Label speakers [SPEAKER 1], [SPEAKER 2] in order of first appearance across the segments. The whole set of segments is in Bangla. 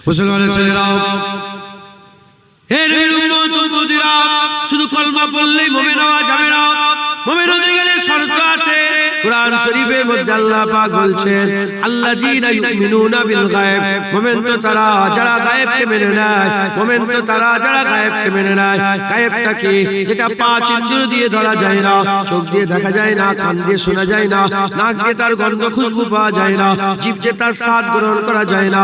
[SPEAKER 1] মুসলমানের ছেলেরা, এর উম্মত উম্মতিরা, শুধু কলমা পড়লেই মুমিন হওয়া যাবে না। মুমিন হতে গেলে শর্ত আছে। কুরআন শরীফের মধ্যে আল্লাহ পাক বলছেন, আল্লাযীনা ইউমিনুনা বিল গায়ব, মুমিন তো তারা যারা গায়েবকে মেনে নেয়। মুমিন তো তারা যারা গায়েবকে মেনে নেয়। গায়েবটা কি? যেটা পাঁচ ইন্দ্রিয় দিয়ে ধরা যায় না, চোখ দিয়ে দেখা যায় না, কান দিয়ে শোনা যায় না, নাক দিয়ে তার গন্ধ খুশবু পাওয়া যায় না, জিভ দিয়ে তার স্বাদ গ্রহণ করা যায় না,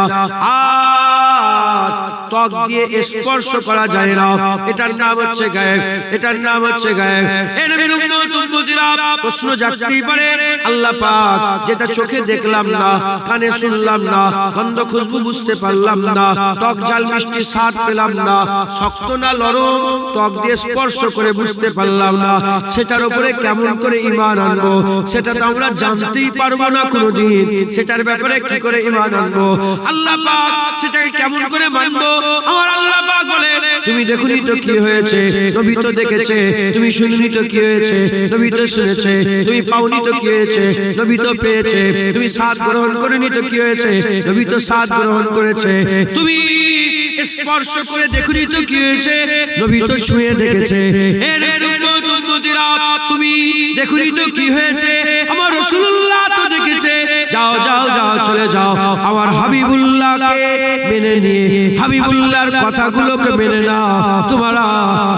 [SPEAKER 1] আর ত্বক দিয়ে স্পর্শ করা যায় না। এটার নাম হচ্ছে গায়েব, এটার নাম হচ্ছে গায়েব। এই নবীর উম্মত উম্মতিরা, প্রশ্ন জাগতেই পারে, আল্লাহ পাক যেটা চোখে দেখলাম না, কানে শুনলাম না, গন্ধ খুশবু বুঝতে পারলাম না, ত্বক ঝাল মিষ্টি স্বাদ পেলাম না, শক্ত না নরম ত্বক দিয়ে স্পর্শ করে বুঝতে পারলাম না, সেটার উপরে কেমন করে ঈমান আনবো? সেটা তো আমরা জানতেই পারবো না কোনোদিন। সেটার ব্যাপারে কি করে ঈমান আনবো? আল্লাহ পাক সেটাকে কেমন করে মানবো? আমার আল্লাহ পাক বলে, তুমি দেখুনি তো কি হয়েছে, নবী তো দেখেছে। তুমি শুনুনি তো কি হয়েছে, নবী তো শুনেছে। তুমি পাওনি তো কি হয়েছে, নবী তো পেয়েছে। তুমি স্বাদ গ্রহণ করেনি তো কি হয়েছে, নবী তো স্বাদ গ্রহণ করেছে। তুমি স্পর্শ করে দেখুনি তো কি হয়েছে, নবী তো ছুঁয়ে দেখেছে। এর উম্মত উম্মতিরা, তুমি দেখুনি তো কি হয়েছে, আমার রাসূলুল্লাহ তো দেখেছে। যাও যাও যাও, চলে যাও, আমার হাবিবুল্লাহকে মেনে নিয়ে হাবিবুল্লাহর কথাগুলোকে মেনে নাও, তোমরা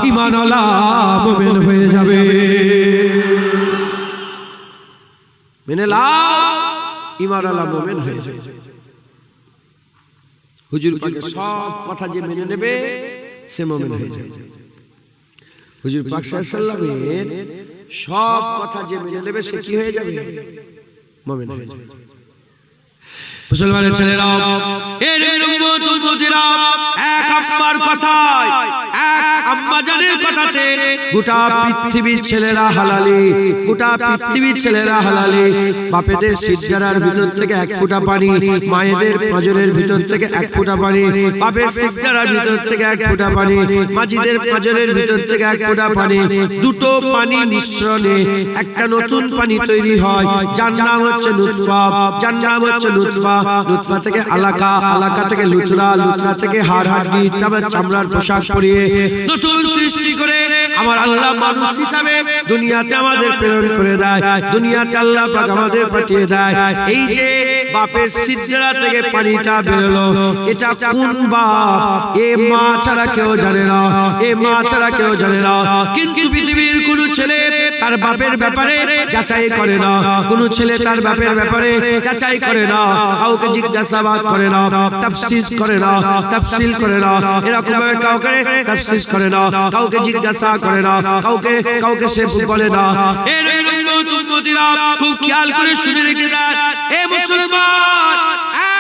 [SPEAKER 1] ঈমানওয়ালা মুমিন হয়ে যাবে। মেনে নাও, ঈমানওয়ালা মুমিন হয়ে যাবে। হুজুর পাকের সব কথা যে মেনে নেবে সে মুমিন হয়ে যাবে। হুজুর পাক সাল্লাল্লাহু আলাইহি ওয়াসাল্লামের সব কথা যে মেনে নেবে সে কি হয়ে যাবে? মুমিন হয়ে যাবে। মুসলমানের ছেলেরা, এর উম্মত উম্মতিরা, এক আম্মার কথায়, এক আম্মা জানের কথাতে গোটা পৃথিবীর ছেলেরা হালালি, গোটা পৃথিবীর ছেলেরা হালালি। বাপেদের সিজদার ভিতর থেকে এক ফোঁটা পানি, মায়েদের পাঁজরের ভিতর থেকে এক ফোঁটা পানি, বাপের সিজদার ভিতর থেকে এক ফোঁটা পানি, মাজিদের পাঁজরের ভিতর থেকে এক ফোঁটা পানি, দুটো পানি মিশ্রণে একটা নতুন পানি তৈরি হয়, যার নাম হচ্ছে নুতফা, যার নাম হচ্ছে নুতফা। নুতফা থেকে আলাকা, আলাকা থেকে লুতরা, লুতরা থেকে হাড় হাড্ডি, চামড়ার পোশাক পরিয়ে নতুন সৃষ্টি করে আমার আল্লাহ মানুষ হিসাবে দুনিয়াতে আমাদের প্রেরণ করে দেয়। দুনিয়াতে আল্লাহ পাক আমাদের পাঠিয়ে দেয়। এই যে বাপের সিজদা থেকে পানিটা বেরোলো, এটা কোন বাপ? এ মা ছাড়া কেউ জানে না, এ মা ছাড়া কেউ জানে না। কিন্তু পৃথিবীর কোন ছেলে তার বাপের ব্যাপারে যাচাই করে না, কোন ছেলে তার বাপের ব্যাপারে যাচাই করে না, কাউকে জিজ্ঞাসাবাদ করে না, তাফসীর করে না, তাফসীল করে না, এরকম ভাবে কাউকে তাফসীর করে না, কাউকে জিজ্ঞাসা করে না, কাউকে কাউকে সে বলে না। এর উম্মত উম্মতিরা, খুব খেয়াল করে শুনে রেখে দেন, এ মুসলমান,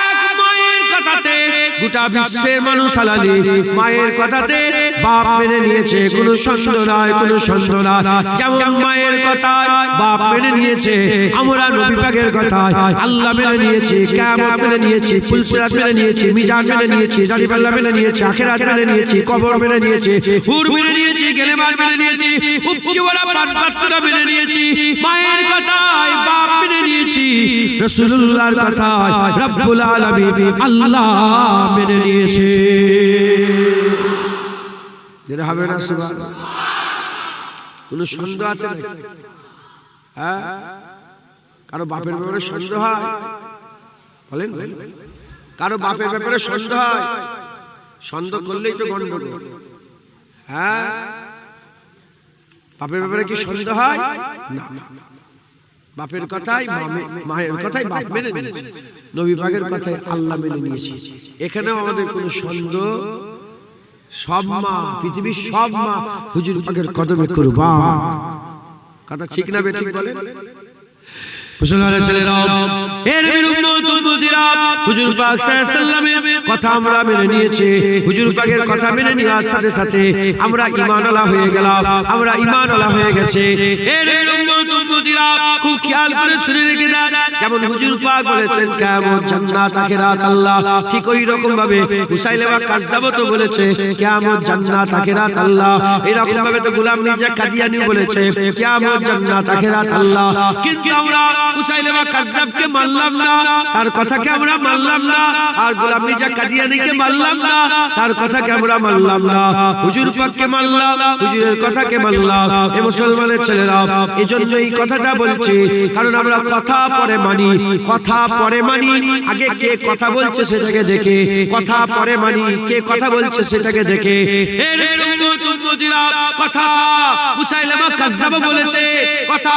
[SPEAKER 1] এক মায়ের কথাতে গোটা বিশ্বের মানুষ হালালি। মায়ের কথাতে বাপ মেনে নিয়েছে, কোনো সন্দেহ নাই, কোনো সন্দেহ নাই। যেমন মায়ের কথায় বাপ মেনে নিয়েছে, আমরা নবী পাকের কথায় আল্লাহ মেনে নিয়েছি, কিয়ামত মেনে নিয়েছি, ফুলসিরাত মেনে নিয়েছি, মিজান মেনে নিয়েছি, দাড়িপাল্লা মেনে নিয়েছি, আখিরাত মেনে নিয়েছি, কবর মেনে নিয়েছি, হুর মেনে নিয়েছি, গেলেমার মেনে নিয়েছি, উপচিওয়ালা প্রাণপাত্র মেনে নিয়েছি। মায়ের কথায় বাপ মেনে নিয়েছি, রাসূলুল্লাহর কথায় রব্বুল আলামিন আল্লাহ মেনে নিয়েছে। যেটা হবে না সুবহানাল্লাহ। কোনো সন্দেহ আছে না? হ্যাঁ, কারো বাপের ব্যাপারে সন্দেহ হয়? বলেন, কারো বাপের ব্যাপারে সন্দেহ হয়? সন্দেহ করলেই তো গন্ডগোল। হ্যাঁ, বাপের ব্যাপারে কি সন্দেহ হয়? না, বাপের কথাই মায়ের কথাই বাপ মেনে নিয়েছে, নবী পাকের কথাই আল্লাহ মেনে নিয়েছে। এখানেও আমাদের কোনো সন্দেহ, সব মা, পৃথিবীর সব মা হুজুর পাকের কদমে কুরবান। কথা ঠিক না বে ঠিক বলেন? মুসলমানের ছেলেরা, এর উম্মত উম্মতিরা, হুজুর পাক সাল্লাল্লাহু আলাইহি ওয়াসাল্লামের কথা আমরা মেনে নিয়েছি। হুজুর পাকের কথা মেনে নেওয়ার সাথে সাথে আমরা ঈমানওয়ালা হয়ে গেলাম, আমরা ঈমানওয়ালা হয়ে গেছে। এর উম্মত উম্মতিরা, খুব খেয়াল করে শুনে রেখে দেন, যেমন হুজুর পাক বলেছেন কিয়ামত, জান্নাত, আখিরাত আল্লাহ, ঠিক ওই রকম ভাবে মুসাইলামা কাজ্জাব তো বলেছে কিয়ামত, জান্নাত, আখিরাত আল্লাহ। এরকম ভাবে তো গোলাম মির্জা কাদিয়ানিও বলেছে কিয়ামত, জান্নাত, আখিরাত আল্লাহ। কিন্তু আমরা মুসাইলামা কাজ্জাবকে মানলাম না, তার কথাকে আমরা মানলাম না, আর গোলাম মির্জা কাদিয়ানীকে মানলাম না, তার কথাকে আমরা মানলাম না, হুজুর পাককে মানলাম, হুজুরের কথাকে মানলাম। এ মুসলমানের ছেলেরা, এজন্য এই কথাটা বলছি, কারণ আমরা কথা পরে মানি, কথা পরে মানি, আগে কে কথা বলছে সেটাকে দেখে, কথা পরে মানি, কে কথা বলছে সেটাকে দেখে। এর উম্মতিরা, কথা মুসাইলামা কাজ্জাব বলেছে, কথা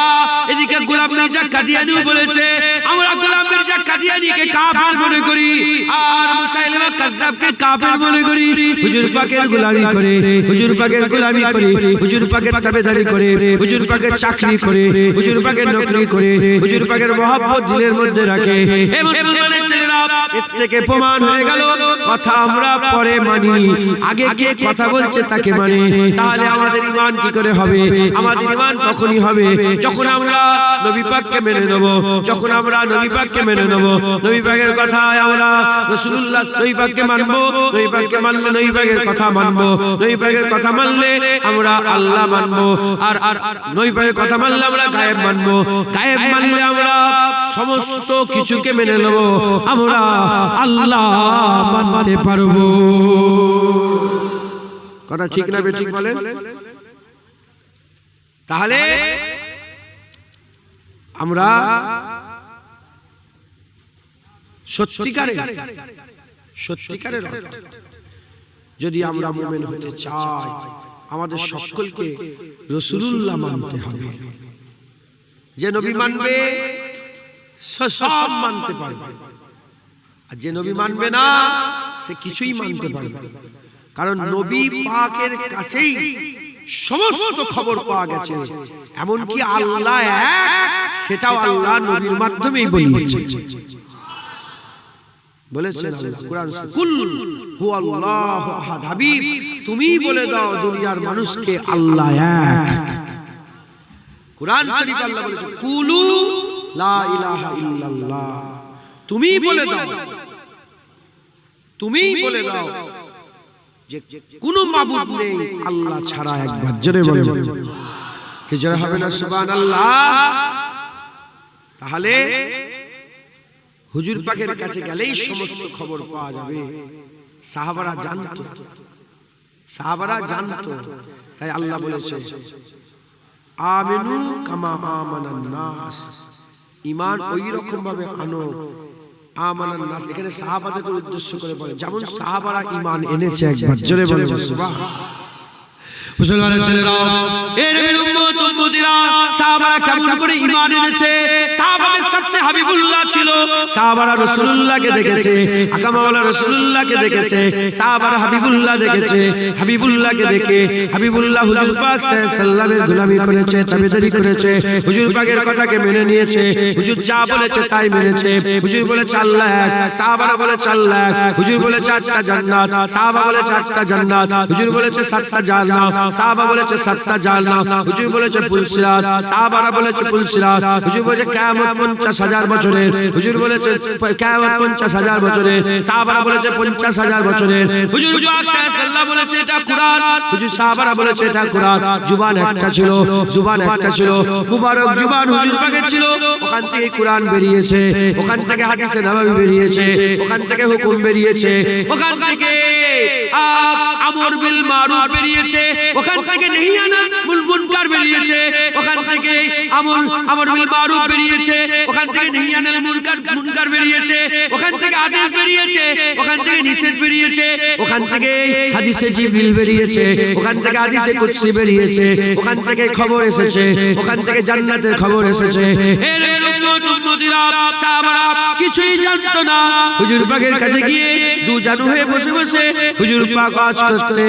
[SPEAKER 1] এদিকে গোলাম মির্জা কাদিয়ানীও বলেছে। আমরা গোলাম মির্জা কাদিয়ানীকে কাফের মনে করি, আর মুসাইলামা কাজ্জাবকে কাফের মনে করি। হুজুর পাকের গোলামি করে, হুজুর পাকের গোলামি করে, হুজুর পাকের তাবেদারি করে, হুজুর পাকের চাকরি করে, হুজুর পাকের নকরি করে, হুজুর পাকের মহব্বত দিলের মধ্যে রাখে। এই মুসলমানের ছেলেরা, এর থেকে প্রমাণ হয়ে গেল কথা আমরা পরে মানি, আগে কে কথা বলছে তাকে মানি। তাহলে আমাদের ঈমান কি করে হবে? আমাদের ঈমান তখনই হবে যখন আমরা নবী পাককে মেনে নেব, যখন আমরা নবী পাককে মেনে নেব, নবী পাকের কথায় আমরা রাসূলুল্লাহ নবী পাককে মানবো, নবী পাককে মানলে নবী পাকের কথা মানবো, নবী পাকের কথা মানলে আমরা আল্লাহ মানবো, আর নবী পাকের কথা মানলে আমরা গায়েব মানবো, গায়েব মানলে আমরা সমস্ত কিছুকে মেনে নেব, আমরা আল্লাহ মানতে পারবো। কথা ঠিক না বেঠিক বলেন? তাহলে আমরা সত্যিকারের যদি আমরা মুমিন হতে চাই, আমাদের সকলকে রাসূলুল্লাহ মানতে হবে। যে নবী মানবে সব মানতে পারবে, আর যে নবী মানবে না সে কিছুই মানতে পারবে না। কারণ নবী পাকের কাছেই সমস্ত খবর পাওয়া গেছে, এমনকি আল্লাহ এক সেটাও আল্লাহ নবীর মাধ্যমেই বলিয়েছেন। বলেছেন কোরআন, কুল হুয়াল্লাহু আহাদ, হাবিব তুমি বলে দাও দুনিয়ার মানুষকে আল্লাহ এক। কোরআন শরীফ আল্লাহ বলেছেন কুলু লা ইলাহা ইল্লাল্লাহ, তুমি বলে দাও, তুমি বলে দাও যে কোনো মাবুদ নেই আল্লাহ ছাড়া একবার। জোরে বলেন কি জোরে হবে না সুবহানাল্লাহ? তাহলে হুজুর পাকের কাছে গেলেই সমস্ত খবর পাওয়া যাবে। সাহাবারা জানতো, সাহাবারা জানতো, তাই আল্লাহ বলেছে আমিনু কামা আমানান নাস, ঈমান ওই রকম ভাবে আনো আমানান নাস। এখানে সাহাবাদেরকে উদ্দেশ্য করে বলে, যেমন সাহাবারা ঈমান এনেছে। একবার জোরে বলেন সুবহানাল্লাহ। মুসলমানের ছেলেরা, এর উম্মত উম্মতিরা, সাহাবারা কেমন করে ঈমান এনেছে? সাহাবাদের সাথে হাবিবুল্লাহ ছিল, সাহাবারা রাসূলুল্লাহকে দেখেছে, আকামাওয়ালা রাসূলুল্লাহকে দেখেছে, সাহাবারা হাবিবুল্লাহ দেখেছে। হাবিবুল্লাহকে দেখে হাবিবুল্লাহ হুজুর পাক সাল্লাল্লাহু আলাইহি ওয়াসাল্লামের গোলামি করেছে, তাবেদারি করেছে, হুজুর পাকের কথাকে মেনে নিয়েছে, হুজুর যা বলেছে তাই মেনেছে। হুজুর বলেছে আল্লাহ এক, সাহাবারা বলেছে আল্লাহ এক। হুজুর বলে 4টা জান্নাত, সাহাবা বলে 4টা জান্নাত। হুজুর বলেছে 7টা জান্নাত, সাহাবা বলেছে 7টা জান্নাত। হুজুর বলেছে পুলসিরাত, সাহাবারা বলেছে পুলসিরাত। হুজুর বলেছে কিয়ামত 50,000 বছরের, হুজুর বলেছে কিয়ামত 50,000 বছরের, সাহাবারা বলেছে 50,000 বছরের। হুজুর পাক সাল্লাল্লাহু বলেছে এটা কুরআন, হুজুর সাহাবারা বলেছে এটা কুরআন। জুবান একটা ছিল, জুবান একটা ছিল, মুবারক জুবান হুজুর পাকের ছিল, ওখান থেকে কুরআন বেরিয়েছে, ওখান থেকে হাদিসে নববী বেরিয়েছে, ওখান থেকে হুকুম বেরিয়েছে, ওখান থেকে আমর বিল মারুফ বেরিয়েছে, ওখান থেকে নহি আনিল মুনকার বেরিয়েছে, ওখান থেকে আমর বিল মারুফ বেরিয়েছে, ওখান থেকে নহি আনিল মুনকার বেরিয়েছে, ওখান থেকে আদেশ বেরিয়েছে, ওখান থেকে নিষেধ বেরিয়েছে, ওখান থেকে হাদিসে জিবরিল বেরিয়েছে, ওখান থেকে হাদিসে কুদসি বেরিয়েছে, ওখান থেকে খবর এসেছে, ওখান থেকে জান্নাতের খবর এসেছে। এর উম্মত উম্মতিরা, সাহাবারা কিছুই জানতো না। হুজুর পাকের কাছে গিয়ে দুজানু হয়ে বসে বসে হুজুর পাক আওয়াজ করতে,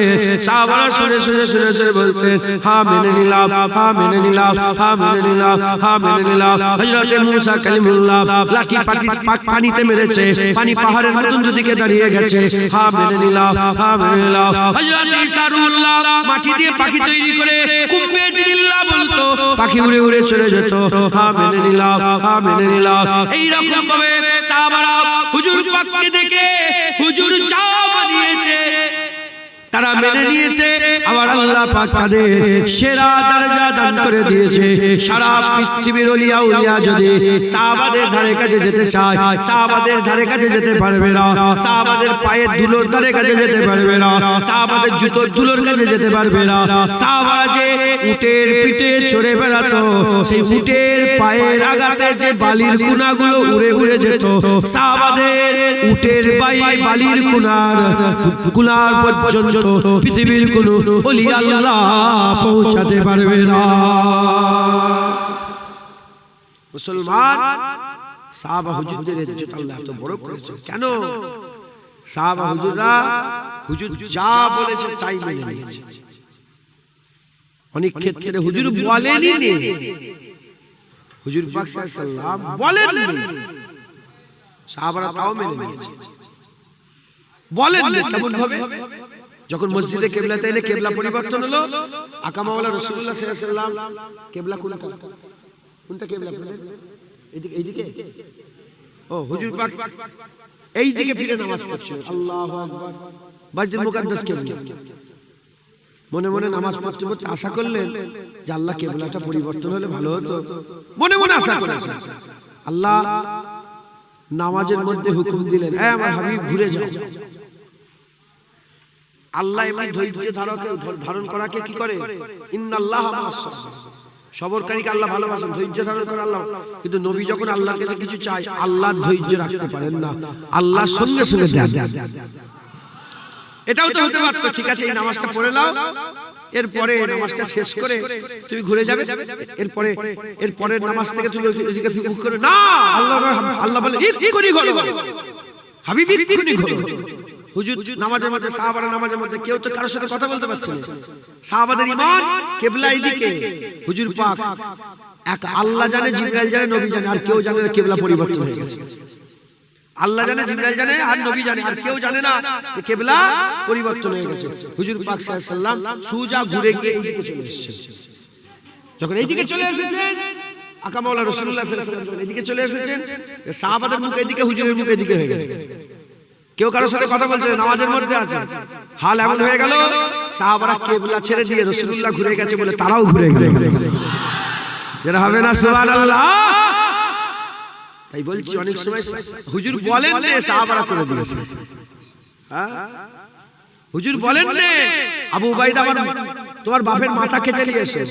[SPEAKER 1] সাহাবারা শুনে শুনে শুনে শুনে বলতেন হ্যাঁ মেনে নিলাম, হ্যাঁ মেনে নিলাম, হ্যাঁ মেনে নিলাম, হ্যাঁ মেনে নিলাম। হযরত মুসা কালিমুল্লাহ লাঠি পানিতে মেরেছে, পানি পাহাড়ের মতন দুদিকে দাঁড়িয়ে গেছে, হ্যাঁ মেনে নিলাম, হ্যাঁ মেনে নিলাম। হযরত ঈসা রুহুল্লাহ মাটি দিয়ে পাখি তৈরি করে কুম্বে জিল্লাহ বলতো, পাখি উড়ে উড়ে চলে যেত, হ্যাঁ মেনে নিলাম, হ্যাঁ মেনে নিলাম। এই রকম ভাবে সাহাবারা হুজুর পাককে দেখে হুজুর যা বানিয়েছে তারা মেনে নিয়েছে। আবার আল্লাহ পাক তাদের সেরা দরজা দান করে দিয়েছে। সারা পৃথিবীর ওলিয়া উলিয়া যদি সাহাবাদের ধারে কাছে যেতে চায়, সাহাবাদের ধারে কাছে যেতে পারবে না, সাহাবাদের পায়ের ধুলোর ধারে কাছে যেতে পারবে না, সাহাবাদের জুতোর ধুলোর কাছে যেতে পারবে না। সাহাবারা যে উটের পিঠে চড়ে বেড়াতো, সেই উটের পায়ের আঘাতে যে বালির কুনাগুলো উড়ে উড়ে যেত, সাহাবাদের উটের বালির কুনার পর্যন্ত পৃথিবীর কোন ওলি আল্লাহ পৌঁছাতে পারবে না। মুসলমান সাহাবা হুজুরদের ইজ্জত আল্লাহ এত বড় করেছেন কেন? সাহাবা হুজুররা হুজুর যা বলেছে তাই মেনে নিয়েছে। অনেক ক্ষেত্রে হুজুর বলেনই নি, হুজুর পাক সাল্লাল্লাহু বলেননি, সাহাবারা তাও মেনে নিয়েছে। বলেননি কেমন ভাবে? যখন মসজিদে কিবলাতে এনে কিবলা পরিবর্তন হলো, আকামাওয়ালা রাসূলুল্লাহ সাল্লাল্লাহু আলাইহি ওয়াসাল্লাম কিবলা কোনটা কিবলা বলেন? এইদিকে ও হুজুর পাক এইদিকে ফিরে নামাজ পড়ছিলেন। আল্লাহু আকবার। বাইতুল মুকাদ্দাস কিবলা মনে মনে নামাজ পড়তে পড়তে আশা করলেন যে আল্লাহ কিবলাটা পরিবর্তন হলে ভালো হতো। মনে মনে আশা করেছেন। আল্লাহ নামাজের মধ্যে হুকুম দিলেন, এ আমার হাবিব ঘুরে যাও। আল্লাহ এমনি ধৈর্য ধারণ করাকে কি করে? ইন্নাল্লাহা মা'আস সাবিরিন। সবরকারীকে আল্লাহ ভালোবাসেন, ধৈর্য ধারণ করে আল্লাহ। কিন্তু নবী যখন আল্লাহর কাছে কিছু চায়, আল্লাহ ধৈর্য রাখতে পারেন না, আল্লাহ সঙ্গে সঙ্গে দেন। এটাও তো হতে পারতো, ঠিক আছে এই নামাজটা পড়ে নাও, এরপরে নামাজটা শেষ করে তুমি ঘুরে যাবে, এরপরের নামাজ থেকে তুমি ওইদিকে মুখ করে না। আল্লাহ বলে ইক্ষুনি ঘোরো হাবিব, ইক্ষুনি ঘোরো। হুজুর নামাজের মধ্যে, সাহাবারা নামাজের মধ্যে কেউ তো কারোর সাথে কথা বলতে পারছে না। সাহাবাদের ঈমান কিবলা এইদিকে, হুজুর পাক এক আল্লাহ জানে, জিবরাইল জানে, নবী জানে, আর কেউ জানে না কিবলা পরিবর্তন হয়ে গেছে। আল্লাহ জানে, জিবরাইল জানে, আর নবী জানে, আর কেউ জানে না যে কিবলা পরিবর্তন হয়ে গেছে। হুজুর পাক সাল্লাল্লাহু আলাইহি ওয়াসাল্লাম সুজা ঘুরে গিয়ে এইদিকে চলে এসেছেন। যখন এইদিকে চলে এসেছেন, আকামাওয়ালা রাসূলুল্লাহ সাল্লাল্লাহু আলাইহি ওয়াসাল্লাম এদিকে চলে এসেছেন, সাহাবাদের মুখ এদিকে, হুজুরের মুখ এদিকে হয়ে গেছে। কেউ কারোর সাথে কথা বলছে, নামাজের মধ্যে আছে। হাল এমন হয়ে গেল, সাহাবারা কিবলা ছেড়ে দিয়ে রাসূলুল্লাহ ঘুরে গেছে বলে তারাও ঘুরে গেল। যেটা হবে না সুবহানাল্লাহ। তাই বলছি অনেক সময় হুজুর বলেন না, সাহাবারা করে দিয়েছে। হুজুর বলেন না, আবু উবাইদা তোমার বাপের মাথা কেটে নিয়েছে।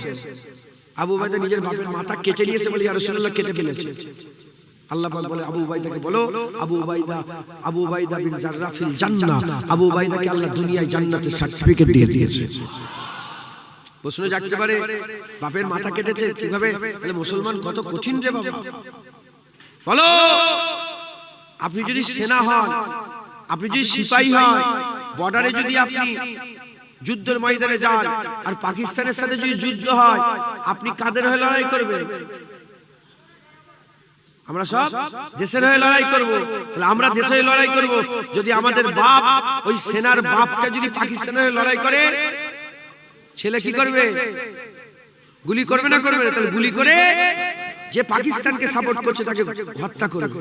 [SPEAKER 1] আবু উবাইদা নিজের বাপের মাথা কেটে নিয়েছে বলে ইয়া রাসূলুল্লাহ কেটে ফেলেছে। আল্লাহ পাক বলে আবু উবাইদাকে বলো, আবু উবাইদা বিন জাররা ফিল জান্নাহ। আবু উবাইদাকে আল্লাহ দুনিয়ায় জান্নাতের সার্টিফিকেট দিয়ে দিয়েছে। প্রশ্ন জাগতে পারে, বাপের মাথা কেটেছে কিভাবে? তাহলে মুসলমান কত কঠিন রে বাবা। বলো, আপনি যদি সেনা হন, আপনি যদি সিপাহী হন, বর্ডারে যদি আপনি যুদ্ধের ময়দানে যান, আর পাকিস্তানের সাথে যদি যুদ্ধ হয়, আপনি কাদের হয়ে লড়াই করবেন? আমরা সব দেশের হয়ে লড়াই করব। তাহলে আমরা দেশের হয়ে লড়াই করব। যদি আমাদের বাপ, ওই সেনার বাপটা যদি পাকিস্তানের হয়ে লড়াই করে, ছেলে কি করবে? গুলি করবে না করবে? তাহলে গুলি করে যে পাকিস্তানকে সাপোর্ট করছে তাকে হত্যা করবে।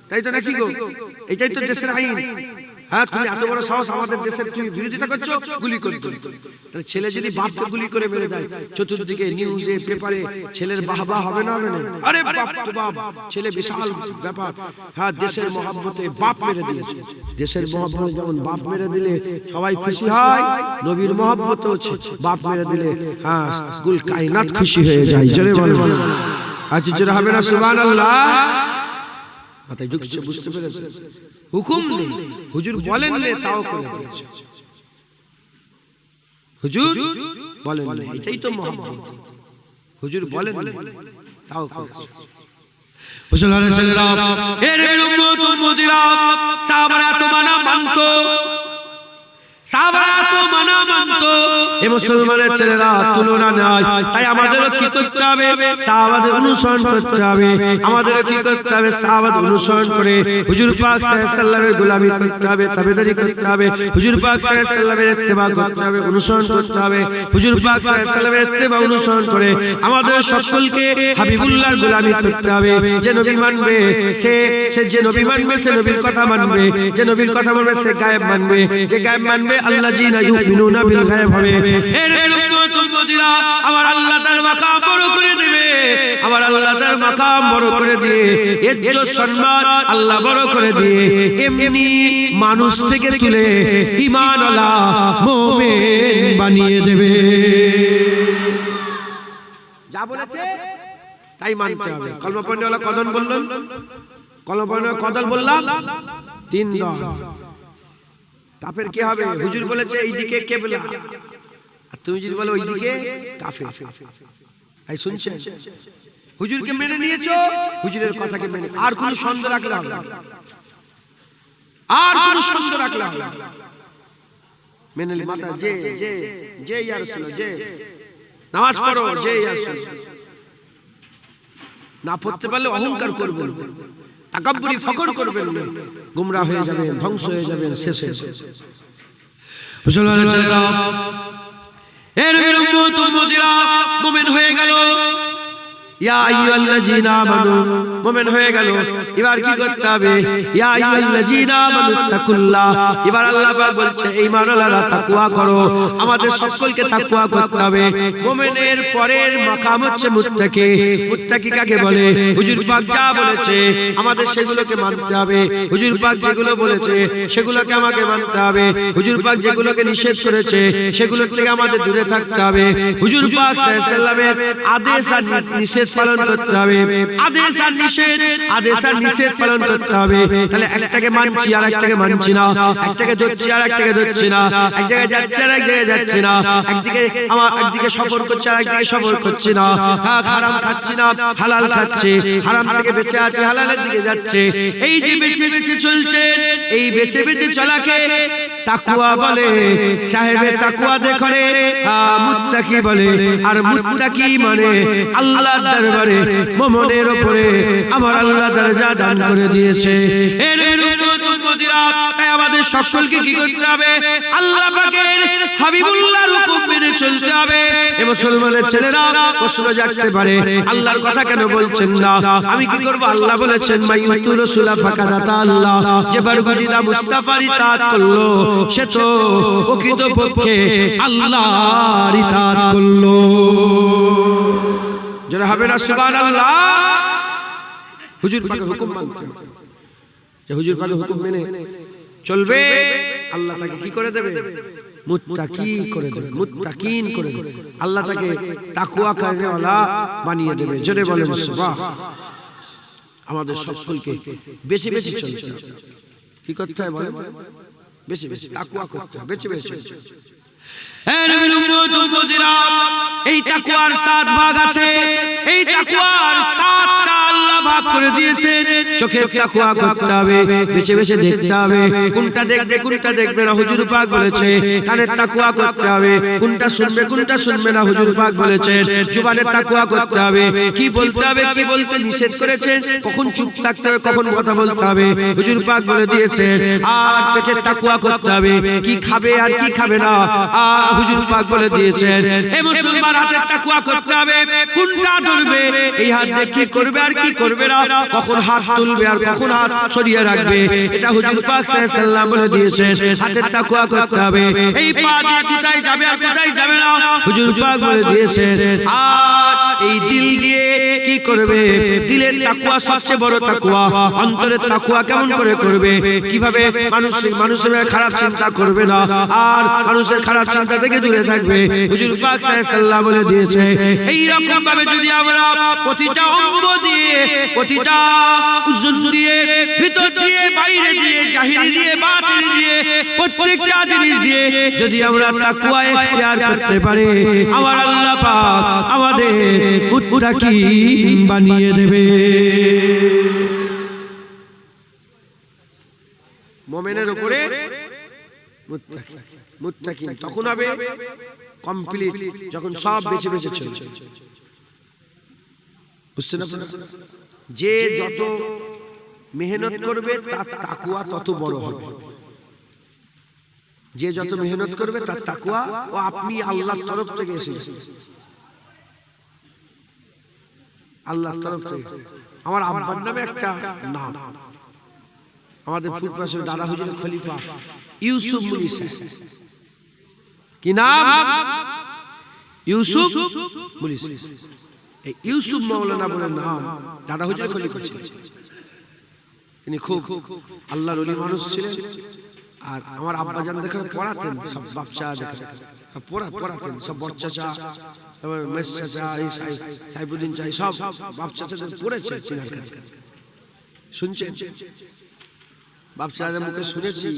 [SPEAKER 1] তাই তো নাকি গো? এটাই তো দেশের আইন। হ্যাঁ, তুমি এত বড় সাহস, আমাদের দেশের তুমি বিরোধিতা করছো, গুলি করে দিল। তাহলে ছেলে যদি বাপকে গুলি করে মেরে দেয়, চতুর্দিকে নিউজে পেপারে ছেলের বাহবা হবে না? হবে না? আরে বাপ তো বাপ, ছেলে বিশাল ব্যাপার। হ্যাঁ, দেশের মহব্বতে বাপ মেরে দিয়েছে। দেশের মহব্বতে যেমন বাপ মেরে দিলে সবাই খুশি হয়, নবীর মহব্বতে হচ্ছে বাপ মেরে দিলে হ্যাঁ কুল কায়নাত খুশি হয়ে যায়। জোরে বলো, আচ্ছা জোরে হবে না সুবহানাল্লাহ? মাথায় ঢুকছে, বুঝতে পেরেছে? হুকুম নেই, হুজুর বলেন না, তাও করে দিয়েছে। হুজুর বলেন না, এটাই তো মহব্বত। হুজুর বলেন না, তাও করেছে। মুসলমানের ছেলেরা, এর উম্মত উম্মতিরা, সাহাবারা তো মানা মানতো, সাহাবারা তো মানা মানতো। এই মুসলমানের ছেলেরা তুলনা নাই। তাই আমাদেরও কি করতে হবে? সাহাবাদের অনুসরণ করতে হবে। আমাদেরও কি করতে হবে? সাহাবাদের অনুসরণ করে হুজুর পাক সাল্লাল্লাহু আলাইহি ওয়াসাল্লামের গোলামি করতে হবে, তাবেদারি করতে হবে। হুজুর পাক সাল্লাল্লাহু আলাইহি ওয়াসাল্লামের ইত্তেবা করতে হবে, অনুসরণ করতে হবে। হুজুর পাক সাল্লাল্লাহু আলাইহি ওয়াসাল্লামের ইত্তেবা অনুসরণ করে আমাদের সকলকে হাবিবুল্লাহর গোলামি করতে হবে। যে নবী মানবে সে যে নবী মানবে সে নবীর কথা মানবে, যে নবীর কথা মানবে সে গায়েব মানবে, যে গায়েব মানবে আল্লাহ জি আল্লাযীনা ইউমিনুনা বিল গায়ব হবে। এর উম্মত উম্মতিরা আমার আল্লাহ তার মাকাম বড় করে দেবে, আমার আল্লাহ তার মাকাম বড় করে দিয়ে ইজ্জত সম্মান আল্লাহ বড় করে দিয়ে এমনি মানুষ থেকে তুলে ঈমানওয়ালা মুমিন বানিয়ে দেবে। যা বলেছে তাই মানতে হবে। কলমা পড়নেওয়ালা কদন বললেন, কলমা পড়নেওয়ালা কদল বললাম, তিন দল। কাফের কি হবে? হুজুর বলেছে এইদিকে কিবলা, আর তুমি যদি বলো ওইদিকে কাফের। এই শুনছেন? হুজুরকে মেনে নিয়েছো, হুজুরের কথাকে মেনে, আর কোন সন্দেহ রাখলে হবে না, আর কোন সন্দেহ রাখলে হবে না। মেনে মাতা যে যে যে ইয়া রাসূলুল্লাহ, যে নামাজ পড়ো, যে ইয়া রাসূলুল্লাহ। না পড়তে পারলে অহংকার করবেন, তাকাব্বুরি ফখর করবেন না, গোমরাহ হয়ে যাবেন, ধ্বংস হয়ে যাবেন, শেষ হয়ে যাবেন। মুসলমানের ছেলেরা, এর উম্মত উম্মতিরা মুমিন হয়ে গেল। ইয়া আইয়ুহাল্লাযীনা আমানু, মুমিন হয়ে গেল। এবার কি করতে হবে? ইয়া আইয়ুহাল্লাযীনা আমানু তাকুল্লাহ। এবার আল্লাহ পাক বলছে ঈমানওয়ালারা তাকওয়া করো। আমাদের সকলকে তাকওয়া করতে হবে। মুমিনের পরের মাকাম হচ্ছে মুত্তাকি। মুত্তাকি কাকে বলে? হুজুর পাক যা বলেছে আমাদের সেগুলোকে মানতে হবে। হুজুর পাক যেগুলো বলেছে সেগুলোকে আমাকে মানতে হবে। হুজুর পাক যেগুলোকে নিষেধ করেছে সেগুলো থেকে আমাদের দূরে থাকতে হবে। হুজুর পাক সাল্লাল্লাহু আলাইহি ওয়াসাল্লামের আদেশ আর নিষেধ পালন করতে হবে। আদেশ আর নিষেধ পালন করতে হবে। তাহলে একটাকে মানছি আর একটাকে মানছি না, একটাকে ধরছি আর একটাকে ধরছি না, এক জায়গায় যাচ্ছি আর এক জায়গায় যাচ্ছি না, একদিকে সফর করছি আর একদিকে সফর করছি না, হারাম খাচ্ছি না হালাল খাচ্ছি, হারাম থেকে বেঁচে আছে হালালের দিকে যাচ্ছে। এই যে বেঁচে বেঁচে চলছে, এই বেঁচে বেঁচে চলাকে তাকওয়া বলে। সাহেবে তাকওয়া দেখরে মুত্তাকি বলে। আর মুত্তাকি মানে আল্লাহর দরবারে মুমিনের উপরে আমার আল্লাহ দরজা দান করে দিয়েছে। এর উম্মত উম্মতিরা, তাই আমাদের সকলকে কি করতে হবে? আল্লাহ পাকের হাবিবুল্লাহর হুকুম মেনে চলতে হবে। এ মুসলমানের ছেলেরা প্রশ্ন জাগতে পারে, আল্লাহর কথা কেন বলছেন না? আমি কি করব? আল্লাহ বলেছেন মাইয়ুতু রাসূলা ফাকাদাতা আল্লাহ, যে বারগুজিদা মুস্তাফার ইতাআত করলো সে তো প্রকৃতপক্ষে আল্লাহর ইতাআত করলো। যারা হবে না সুবহানাল্লাহ। হুজুর পাকের হুকুম মানতে হবে। যে হুজুর পাকের হুকুম মেনে চলবে, আল্লাহ তাকে কি করে দেবে? মুত্তাকি করে দেবে, মুত্তাকিন করে দেবে। আল্লাহ তাকে তাকওয়া করেওয়ালা বানিয়ে দেবে। জোরে বলেন সুবহান। আমাদের সকলকে বেশি বেশি চলতে হবে। কি করতে হবে বলেন? বেশি বেশি তাকওয়া করতে হবে, বেশি বেশি। এই তাকওয়ার 7 ভাগ আছে। এই তাকওয়ার 7টা আল্লাহ ভাগ করে দিয়েছে। চোখের তাকওয়া করতে হবে, বেছে বেছে দেখতে হবে কোনটা দেখবে কোনটা দেখবে না। হুজুর পাক বলেছে কানের তাকওয়া করতে হবে, কোনটা শুনবে কোনটা শুনবে না। হুজুর পাক বলেছেন জবানের তাকওয়া করতে হবে, কি বলতে হবে কি বলতে নিষেধ করেছেন, কখন চুপ থাকতে হবে কখন কথা বলতে হবে হুজুর পাক বলে দিয়েছেন। আর পেটের তাকওয়া করতে হবে, কি খাবে আর কি খাবে না হুজুর পাক বলে দিয়েছেন। এই মুসলমান হাতের তাকওয়া করতে হবে, কোনটা ধরবে, এই হাত দিয়ে কি করবে আর কি করবে না, কখন হাত তুলবে আর কখন হাত সরিয়ে রাখবে, এটা হুজুর পাক সাল্লাল্লাহু আলাইহি ওয়াসাল্লাম বলে দিয়েছেন। হাতের তাকওয়া করতে হবে, এই পা দিয়ে কোথায় যাবে আর কোথায় যাবে না হুজুর পাক বলে দিয়েছেন। আর এই দিল দিয়ে কি করবে, দিলের তাকওয়া সবচেয়ে বড় তাকওয়া। অন্তরের তাকওয়া কেমন করে করবে, কিভাবে মানুষের খারাপ চিন্তা করবে না আর মানুষের খারাপ চিন্তা থেকে দূরে থাকবে হুজুর পাক সাল্লাল্লাহু আলাইহি ওয়াসাল্লাম বলে দিয়েছে। এই রকম ভাবে যদি আমরা প্রতিটা অঙ্গ দিয়ে, প্রতিটা উজুন দিয়ে, ভিতর দিয়ে, বাইরে দিয়ে, জাহিরি দিয়ে, বাতিন দিয়ে, প্রত্যেকটা জিনিস দিয়ে যদি আমরা তাকওয়া ইখতিয়ার করতে পারি, আমার আল্লাহ পাক আমাদের মুত্তাকিন বানিয়ে দেবে। মুমিনের উপরে মুত্তাকিন, মুত্তাকিন তখন হবে কমপ্লিট যখন সব বেঁচে বেঁচে চলছে। বুঝছেন আপনারা? যে যত মেহনত করবে তার তাকওয়া তত বড় হবে। যে যত মেহনত করবে তার তাকওয়া, ও আপনি আল্লাহর তরফ থেকে এসেছে, আল্লাহর তরফ থেকে। আমার আব্বার নামে একটা নাম, আমাদের ফুটপাশে দাদা হুজুর খলিফা ইউসুফ মুনিসা, কি নাম? ইউসুফ বলিস। এই ইউসুফ মাওলানা বলে নাম দাদা হুজুর খলিফা ছিলেন। তিনি খুব আল্লাহর ওলি মানুষ ছিলেন। আর আমার আব্বাজান দেখে পড়াতেন, সব বাচ্চা দেখে পড়াতেন, সব বড় চাচা, মেস চাচা, এই সাইফুদ্দিন চাই, সব বাপ চাচাদের পড়েছে চিনার কাছে। শুনছেন? বাপ চাচাদের মুখে শুনেছি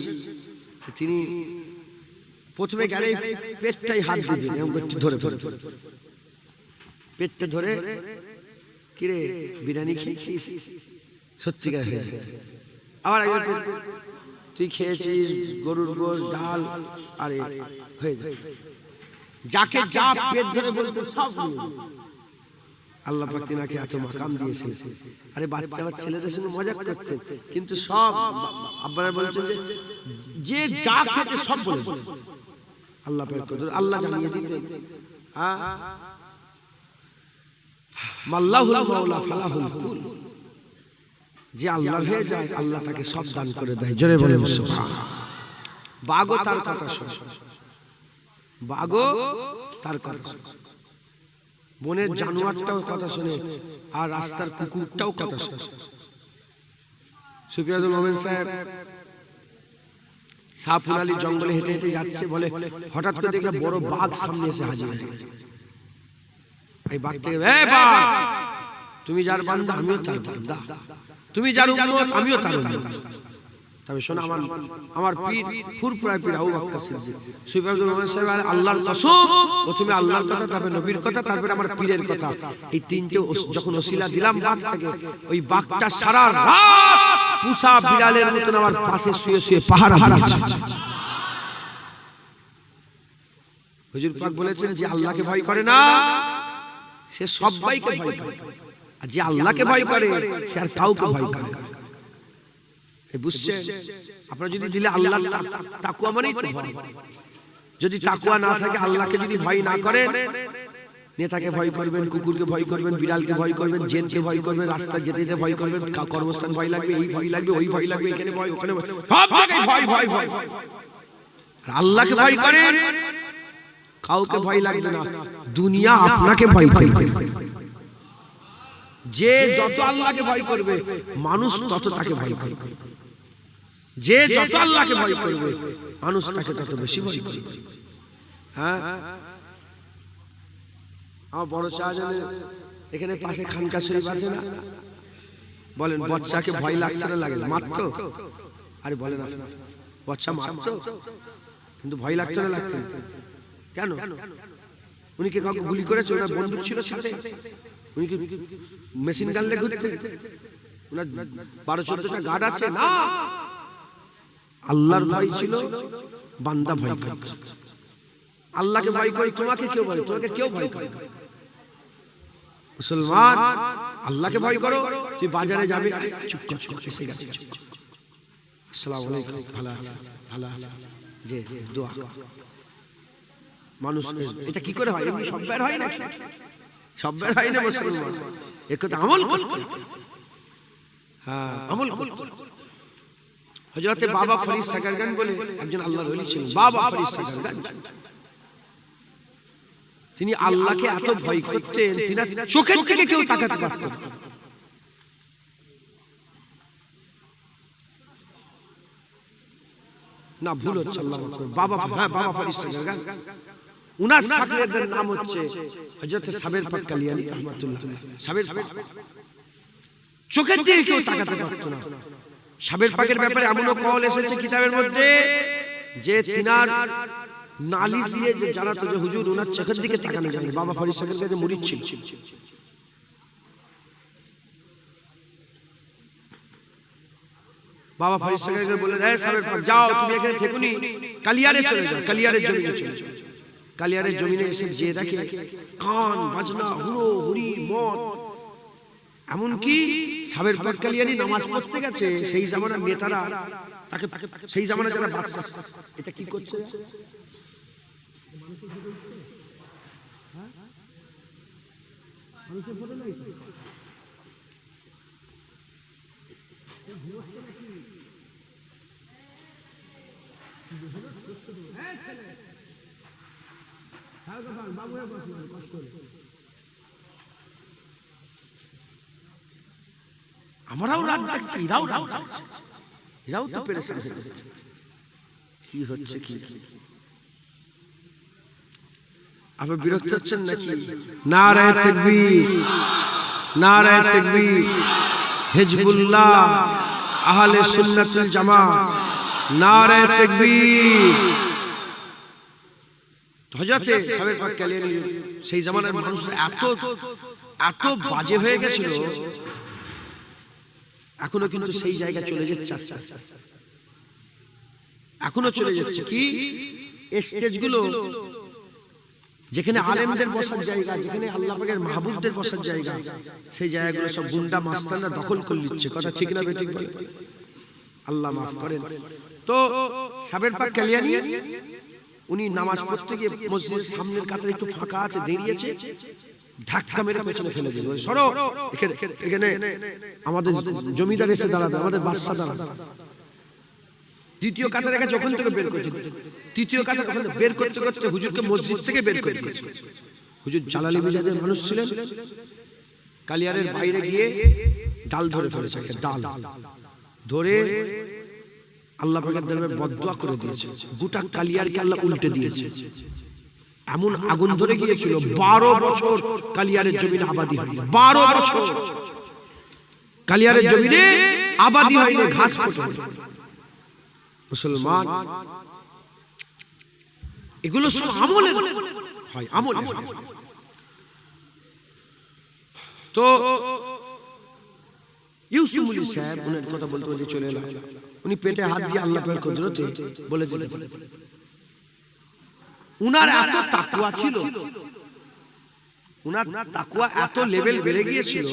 [SPEAKER 1] তিনি প্রথমে গেলে পেটটাই হাত দিয়ে দিন, এমন একটু ধরে পেটটা ধরে, কিরে বিরিয়ানি খেয়েছিস? সত্যিকার হয়ে যায়। আবার তুই খেয়েছিস গরুর গোশত, ডাল, আরে হয়ে যায়। যাকে যা পেট ধরে বলতো সব আল্লাহ পাক তিনাকে এত মাকাম দিয়েছেন। আরে বাচ্চা ছেলেদের সঙ্গে মজা করতেন, কিন্তু সব আব্বারা বলছেন যে যা খেতে সব বলে আল্লাহ পাক আল্লাহ জানিয়ে দিতেন। মাল্লাহুল মাওলা ফালাহুল কুল, যে আল্লাহর হয়ে যায় আল্লাহ তাকে সব দান করে দেয়। জোরে বলেন সুবহানাল্লাহ। বাঘও তার কথা শোনে, বাঘও তার কথা শোনে, বনের জানোয়ারটাও কথা শোনে, আর রাস্তার কুকুরটাও কথা শোনে। সুফিয়ানুল মোমেন সাহেব সাফুল আলী জঙ্গলে হেঁটে হেঁটে যাচ্ছে, বলে হঠাৎ করে দেখলাম বড় বাঘ সামনে এসে হাজির হয়ে গেছে। এই বাঘটাকে, এই বাঘ, তুমি যার বান্দা আমিও তার বান্দা, তুমি যার উম্মত আমিও তার উম্মত। তবে শোনো, আমার পীর ফুরফুরার পীর আবু বকর সিদ্দিক সুফিয়ানুল মোমেন সাহেব আল্লাহর কসম, প্রথমে আল্লাহর কথা, তারপরে নবীর কথা, তারপরে আমার পীরের কথা, এই তিনটে যখন ওসিলা দিলাম বাঘটাকে, ওই বাঘটা সারা রাত পুষা বিড়ালের মতন আমার পাশে শুয়ে শুয়ে পাহারা দিয়েছে। হুজুর পাক বলেছেন, যে আল্লাহকে ভয় করে না সে সবাইকে ভয় করে, আর যে আল্লাহকে ভয় করে সে আর কাউকে ভয় করে না। বুঝছেন? আপনারা যদি দিলে আল্লাহর তাকওয়া মানেই তো ভয়। যদি তাকওয়া না থাকে, আল্লাহকে যদি ভয় না করেন, নেতাকে ভয় করবেন, কুকুরকে ভয় করবেন, বিড়ালকে ভয় করবেন, জেনকে ভয় করবেন, রাস্তা যেতে যেতে ভয় করবেন, কর্মস্থান ভয় লাগবে, এই ভয় লাগবে, ওই ভয় লাগবে, এখানে ভয়, ওখানে ভয়, সব জায়গায় ভয় ভয় ভয়। আর আল্লাহকে ভয় করেন, কাউকে ভয় লাগবে না, দুনিয়া আপনাকে ভয় করবে। যে যত আল্লাহকে ভয় করবে, মানুষ তত তাকে ভয় করবে। যে যত আল্লাহকে ভয় করবে, মানুষ তাকে তত বেশি ভয় করবে। হ্যাঁ, আমার বড় শাহজাহানের এখানে পাশে খানকা শরীফ আছে না, বলেন বাচ্চাকে ভয় লাগছে না লাগে? মারতো? আরে বলেন, বাচ্চা মারতো, কিন্তু ভয় লাগছে না লাগছে কেন? উনি কি কাউকে গুলি করেছে? ওনার বন্দুক ছিল সাথে? উনি কি মেশিন গান নিয়ে ঘুরতেন? ওনার 12-14টা গার্ড আছে না? আল্লাহর ভয় ছিল, বান্দা ভয় করত। আল্লাহকে ভয় করে তোমাকে কেউ ভয়, তোমাকে কেউ ভয় করে? মুসলমান, আল্লাহকে ভয় করো। তুই বাজারে যাবে, চুপ কর, চুপ এসে গেছে, আসসালামু আলাইকুম, ভালো আছে, ভালো আছে, যে দোয়া। মানুষ এটা কি করে হয়? এমনি সব বের হয় নাকি? সব বের হয় না মুসলমান, এক কথা আমল করতে। হ্যাঁ, আমল করতে। হযরতে বাবা ফরিদ সাগরগঞ্জ বলে একজন আল্লাহর ওলি ছিলেন, বাবা ফরিদ সাগরগঞ্জ। তিনি আল্লাহকে এত ভয় করতেন, তিনি চোখের থেকে কেউ তাকাতে পারত না। ভুল হচ্ছে, আল্লাহ বাবা, হ্যাঁ বাবা ফরিদ সাগরগঞ্জ। উনার শাগিরদের নাম হচ্ছে হযরতে সাবের পাক কালিয়ানী রাহমাতুল্লাহ আলাইহি। সাবের পাক চোখের দিকে কেউ তাকাতে পারত না। সাবের পাকের ব্যাপারে এমনও কল এসেছে কিতাবের মধ্যে, যে তিনার নালিশ দিয়ে যে জানাতো যে হুজুর উনার চোখের দিকে তাকানো যায় না। বাবা ফরিদ সাগরের কাছে মুরিদ ছিল। বাবা ফরিদ সাগরকে বললেন, এই সাবের পাক যাও, তুমি এখানে থেকুনি, কালিয়ারে চলে যাও, কালিয়ারের জমিনে চলে যাও। কালিয়ারের জমিনে এসে যে দেখে গান বাজনা, হুড়ো হুড়ি, মদ, এমনকি সাবের পাক কালিয়ানি নামাজ পড়তে গেছে, সেই জামানার নেতারা তাকে, সেই জামানায় যারা বাদশা, এটা কি করছে? আমরাও রাত জাগছি, এরাও রাত জাগছে, এরাও তো পেরেশান হয়ে যাচ্ছে। কি হচ্ছে কি? আপনি বিরক্ত হচ্ছেন নাকি? নারায়ে তাকবীর, নারায়ে তাকবীর। হিজবুল্লাহ, আহলে সুন্নাতুল জামাত, নারায়ে তাকবীর। হযরতে সাবেক পাক কালিয়ানী সেই জামানার মানুষ এত এত বাজে হয়ে গেছিল, এখনো কিন্তু সেই জায়গা চলে যাচ্ছে আস্তে আস্তে, এখনো চলে যাচ্ছে। কি স্টেজগুলো যেখানে আলেমদের বসার জায়গা, যেখানে আল্লাহ পাকের মাহবুবদের বসার জায়গা, সেই জায়গাগুলো সব গুন্ডা মাস্তানরা দখল করে নিচ্ছে। কথা ঠিক না বেঠিক বলে? আল্লাহ মাফ করেন। তো সাবের পাক কালিয়ানী উনি নামাজ পড়তে গিয়ে মসজিদের সামনের কাতারে একটু ফাঁকা আছে, দাঁড়িয়েছে, ধাক্কা মেরে পেছনে ফেলে দিল, সরো, এখানে আমাদের জমিদার এসে দাঁড়াবে, আমাদের বাদশা দাঁড়াবে। দ্বিতীয় কাতারের কাছে ওখান থেকে বের করেছে, তৃতীয় কাতার ওখান থেকে বের করতে করতে হুজুরকে মসজিদ থেকে বের করে দিয়েছে। হুজুর জালালি মিজাজের মানুষ ছিলেন, কালিয়ারের বাইরে গিয়ে ডাল ধরে ফেলেছে, ডাল ধরে আল্লাহ পাকের দরবারে বদদুয়া করে দিয়েছে। গোটা কালিয়ারকে আল্লাহ উল্টে দিয়েছে। এমন আগুন ধরে গিয়েছিল, 12 বছর কালিয়ারের জমিনে আবাদি হয়নি। 12 বছর কালিয়ারের জমিনে আবাদি হয়নি, ঘাস ফোটেনি। মুসলমান, এগুলো সব আমলে হয়, আমলে। তো ইউসুফ আলী সাহেব উনার কথা বলতে বলতে চলে এলেন। উনি পেটে হাত দিয়ে আল্লাহ পাকের কুদরতে বলে দিলেন, উনার এত তাকওয়া ছিল, উনার তাকওয়া এত লেভেল বেড়ে গিয়েছিল,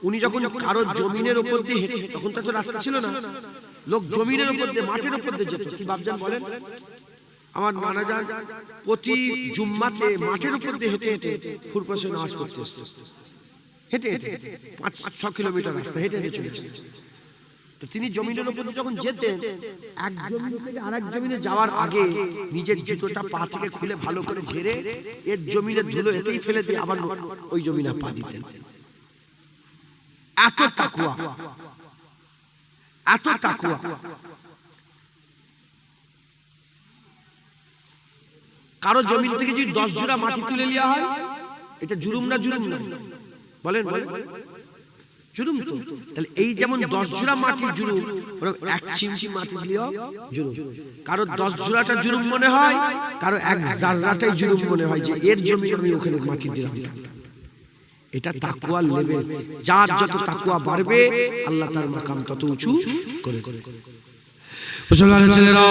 [SPEAKER 1] উনি যখন কারো জমিনের উপর দিয়ে হেঁটে, তখন তো রাস্তা ছিল না, লোক জমিনের উপর দিয়ে, মাঠের উপর দিয়ে যেত। কি বাপজান বলেন? আমার নানা যান প্রতি জুম্মাতে মাঠের উপর দিয়ে হেঁটে হেঁটে ফুরপাশে নামাজ পড়তে আসতো, হেঁটে হেঁটে 5-6 কিলোমিটার রাস্তা হেঁটে হেঁটে চলে আসতো। তো তিনি জমিনের উপর যখন যেতেন, এক জমিন থেকে আরেক জমিনে যাওয়ার আগে নিজের জুতোটা পা থেকে খুলে ভালো করে ঝেড়ে এর জমিনের ধুলো এতেই ফেলে দিয়ে আবার ওই জমিনে পা দিতেন। এত তাকওয়া, এত তাকওয়া। কারো জমিন থেকে যদি 10 জোড়া মাটি তুলে নেওয়া হয়, এটা জুলুম না? জুলুম না? বলেন বলেন, জুলুম তো। তাহলে এই যেমন 10 জোড়া মাটি জুলুম, এক চিমটি মাটি দিলেও জুলুম। কারো 10 জোড়াটা জুলুম মনে হয়, কারো এক জাররাটাই জুলুম মনে হয়, যে এর জমি আমি ওখানে মাটি দিলাম। এটা তাকওয়ার লেভেল। যার যত তাকওয়া বাড়বে, আল্লাহ তার মাকাম তত উঁচু করে করে। মুসলমানের ছেলেরা,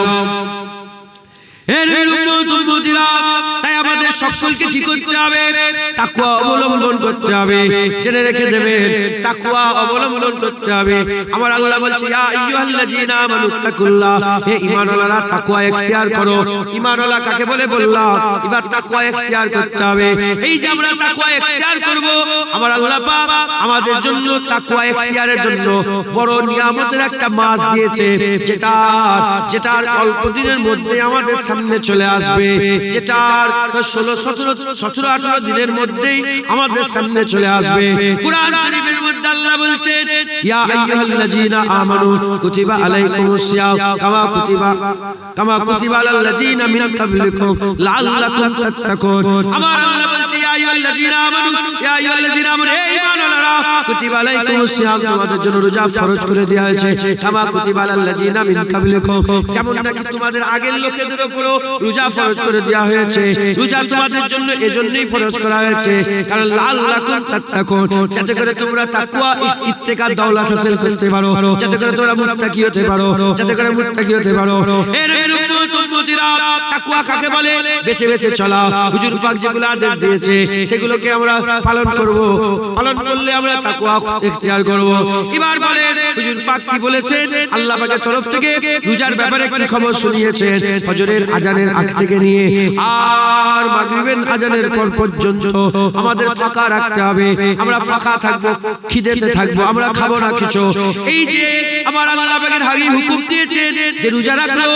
[SPEAKER 1] তাই আমাদের সকলকে কি করতে হবে? তাকওয়া অবলম্বন করতে হবে। জেনে রেখে দেবেন, তাকওয়া অবলম্বন করতে হবে। আমার আল্লাহ বলছে, ইয়া আইয়ুহাল্লাযীনা আমানুত্তাকুল্লাহ, হে ঈমানওয়ালারা তাকওয়া ইখতিয়ার করো। ঈমানওয়ালা কাকে বলে বললাম? এবার তাকওয়া ইখতিয়ার করতে হবে। এই যে আমরা তাকওয়া ইখতিয়ার করব, আমার আল্লাহ পাক আমাদের জন্য তাকওয়া ইখতিয়ারের জন্য বড় নিয়ামতের একটা মাস দিয়েছে, যেটার অল্প দিনের মধ্যে আমাদের সামনে চলে আসবে, যেটার 16-17-18 দিনের মধ্যেই আমাদের সামনে চলে আসবে। কুরআন শরীফের মধ্যে আল্লাহ বলছেন, ইয়া আইয়ুহাল্লাযীনা আমানু কুতিবা আলাইকুমুস সিয়াম কামা কুতিবা আলাল্লাযীনা মিন ক্বাবলিকুম লাআল্লাকুম তাত্তাকুন। আমার আল্লাহ বলছে, ইয়া আইয়ুহাল্লাযীনা আমানু, ইয়া আইয়ুহাল্লাযীনা আমানু, হে ঈমানওয়ালারা, কুতিবা আলাইকুমুস সিয়াম, তোমাদের জন্য রোজা ফরজ করে দেওয়া হয়েছে, কামা কুতিবা আলাল্লাযীনা মিন ক্বাবলিকুম, যেমন নাকি তোমাদের আগের লোকেদের উপরও রোজা ফরজ করে দেওয়া হয়েছে। রোজা তোমাদের জন্য এজন্যই ফরজ করা হয়েছে, কারণ লাআল্লাকুম তাত্তাকুন, যাতে করে তোমরা তাকওয়া ইত্তেকা দৌলত হাসিল করতে পারো, যাতে করে তোমরা মুত্তাকি হতে পারো, যাতে করে মুত্তাকি হতে পারো। এর উম্মতিরা, তাকওয়া কাকে বলে? বেঁচে বেঁচে চলা। হুজুর পাক যেগুলো আদেশ দিয়েছে সেগুলোকে আমরা পালন করব, পালন করলে আমরা তাকওয়া ইখতিয়ার করব। এবার বলেন, হুজুর পাক কি বলেছেন? আল্লাহ পাকের তরফ থেকে রোজার ব্যাপারে কি খবর শুনিয়েছেন? ফজরের আজানের আগ থেকে নিয়ে আর মাগরিবের আজানের পর পর্যন্ত আমাদের ফাঁকা রাখতে হবে। আমরা ফাঁকা থাকবো, খিদেতে থাকবো, আমরা খাবো না কিছু। এই যে আমার আল্লাহ পাকের হাবিব হুকুম দিয়েছে যে রোজা রাখলো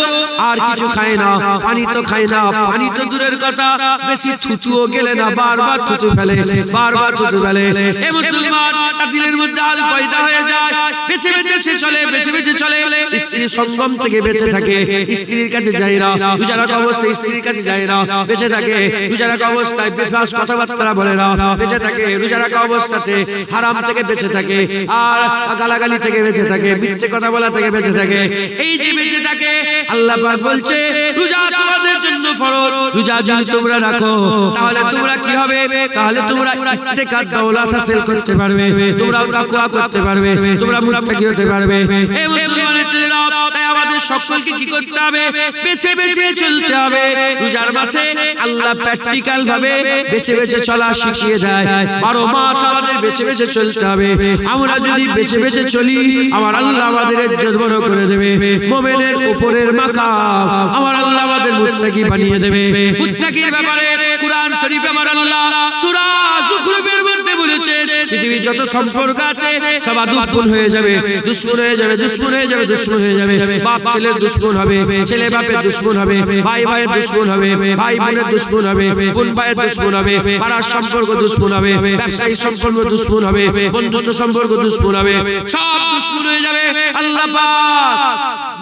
[SPEAKER 1] আর কিছু খায় না, পানি তো খায় না, পানি তো দূরের কথা, বেশি থুতুও গেলে না, বারবার থুতু ফেলে, বারবার থুতু ফেলে। এ মুসলমান, তার দিলের মধ্যে আল পয়দা হয়ে যায়, বেঁচে বেঁচে সে চলে, বেঁচে বেঁচে চলে, স্ত্রীর সঙ্গম থেকে বেঁচে থাকে, স্ত্রীর কাছে যায় না, রোজা রাখা অবস্থায় স্ত্রীর কাছে যায় না, বেঁচে থাকে, রোজা রাখা অবস্থায় বেফাস কথাবার্তা বলে না, বেঁচে থাকে, রোজা রাখা অবস্থাতে হারাম থেকে বেঁচে থাকে, আর গালাগালি থেকে বেঁচে থাকে, মিথ্যে কথা বলা থেকে বেঁচে থাকে। এই যে বেঁচে থাকে, আল্লাহ পাক বলছে রোজা তোমাদের জন্য ফরজ, রোজা যদি তোমরা রাখো তাহলে তোমরা কি হবে, তাহলে তোমরা ইত্তেকার দৌলত হাসিল করতে পারবে, তোমরা তাকওয়া করতে পারবে, তোমরা মুত্তাকি হতে পারবে। এই মুসলমানের ছেলেরা, তাই আমাদের সকলকে কি করতে হবে, বেঁচে বেঁচে চলতে হবে। রোজার মাসে আল্লাহ প্র্যাকটিক্যাল ভাবে বেঁচে বেঁচে চলা শিখিয়ে দেয়, 12 মাস আমাদের বেঁচে বেঁচে চলতে হবে। আমরা যদি বেঁচে বেঁচে চলি, আমার আল্লাহ আমাদের ইজ্জত বড় করে দেবে, মুমিনের উপরের মাকাম আমার আল্লাহ আমাদের মুত্তাকি বানিয়ে দেবে। মুত্তাকির ব্যাপারে কুরআন শরীফে আমার আল্লাহ সূরা যুখরুফের মধ্যে বলেছেন, পৃথিবীর যত সম্পর্ক আছে সব দুশ্মন হয়ে যাবে, দুশ্মন হয়ে যাবে, দুশ্মন হয়ে যাবে, দুশ্মন হয়ে যাবে। বাপ ছেলের দুশ্মন হবে, ছেলে বাপের দুশ্মন হবে, ভাই ভাইয়ের দুশ্মন হবে, ভাই বোনের দুশ্মন হবে, বোন ভাইয়ের দুশ্মন হবে, পাড়ার সম্পর্ক দুশ্মন হবে, ব্যবসায়ী সম্পর্ক দুশ্মন হবে, বন্ধুত্ব সম্পর্ক দুশ্মন হবে, সব দুশ্মন হয়ে যাবে। আল্লাহ পাক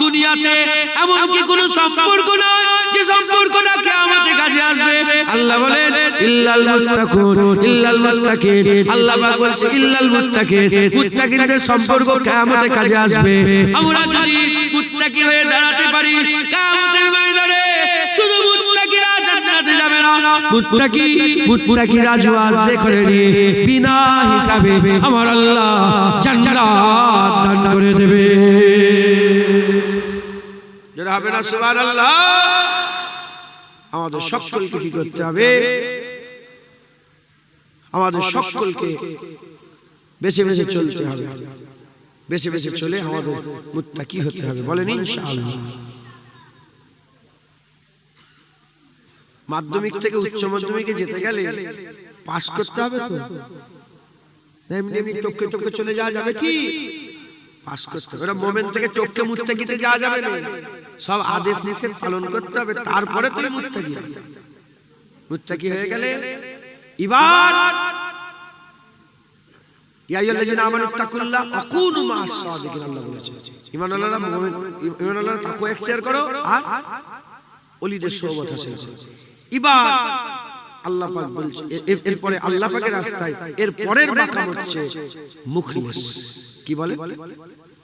[SPEAKER 1] দুনিয়াতে এমন কি কোনো সম্পর্ক নয় যে সম্পর্কটা কিয়ামতের কাছে আসবে। আল্লাহ বলেন ইল্লাল মুত্তাকুন, ইল্লাল মুত্তাকিন। আল্লাহ পাক বলছে ইল্লাল মুত্তাকিন, মুত্তাকিনদের সম্পর্ক কিয়ামতের কাছে আসবে। আমরা যদি মুত্তাকি হয়ে দাঁড়াতে পারি কিয়ামতের ময়দানে, শুধু মুত্তাকিরা জান্নাতে যাবে না, মুত্তাকিরা ওয়াজ করে নিয়ে বিনা হিসাবে আমার আল্লাহ জান্নাত দান করে দেবে। যারা হবে না সুবহানাল্লাহ। আমাদের সকলকে কি করতে হবে, আমাদের সকলকে বেঁচে বেঁচে চলতে হবে, বেঁচে বেঁচে চলে আমাদের মুত্তাকি হতে হবে। বলেন ইনশাআল্লাহ। মাধ্যমিক থেকে উচ্চ মাধ্যমিকে যেতে গেলে পাস করতে হবে তো, এমনি এমনি টপকে টপকে চলে যাওয়া যাবে কি? পাস করতে হবে। ওরা মোমেন থেকে টপকে মুত্তাকিতে যাওয়া যাবে না, সব আদেশ নিষেধ পালন করতে হবে, তারপরে তুমি মুত্তাকি হবে। মুত্তাকি হয়ে গেলে এবার ইয়া আইয়ুহাল্লাযীনা আমানু তাকুল্লাহ ওয়া কুনু মা'আস সাদিকিন, আল্লাহ বলেছেন ঈমানওয়ালারা মুমিন, ঈমানওয়ালারা তাকওয়া ইখতিয়ার করো আর ওলিদের সোহবত হাসিল করো। এবার আল্লাহ পাক বলছে, এরপরে আল্লাহ পাকের রাস্তায় এর পরের মাকাম হচ্ছে মুখলিস। কি বলে?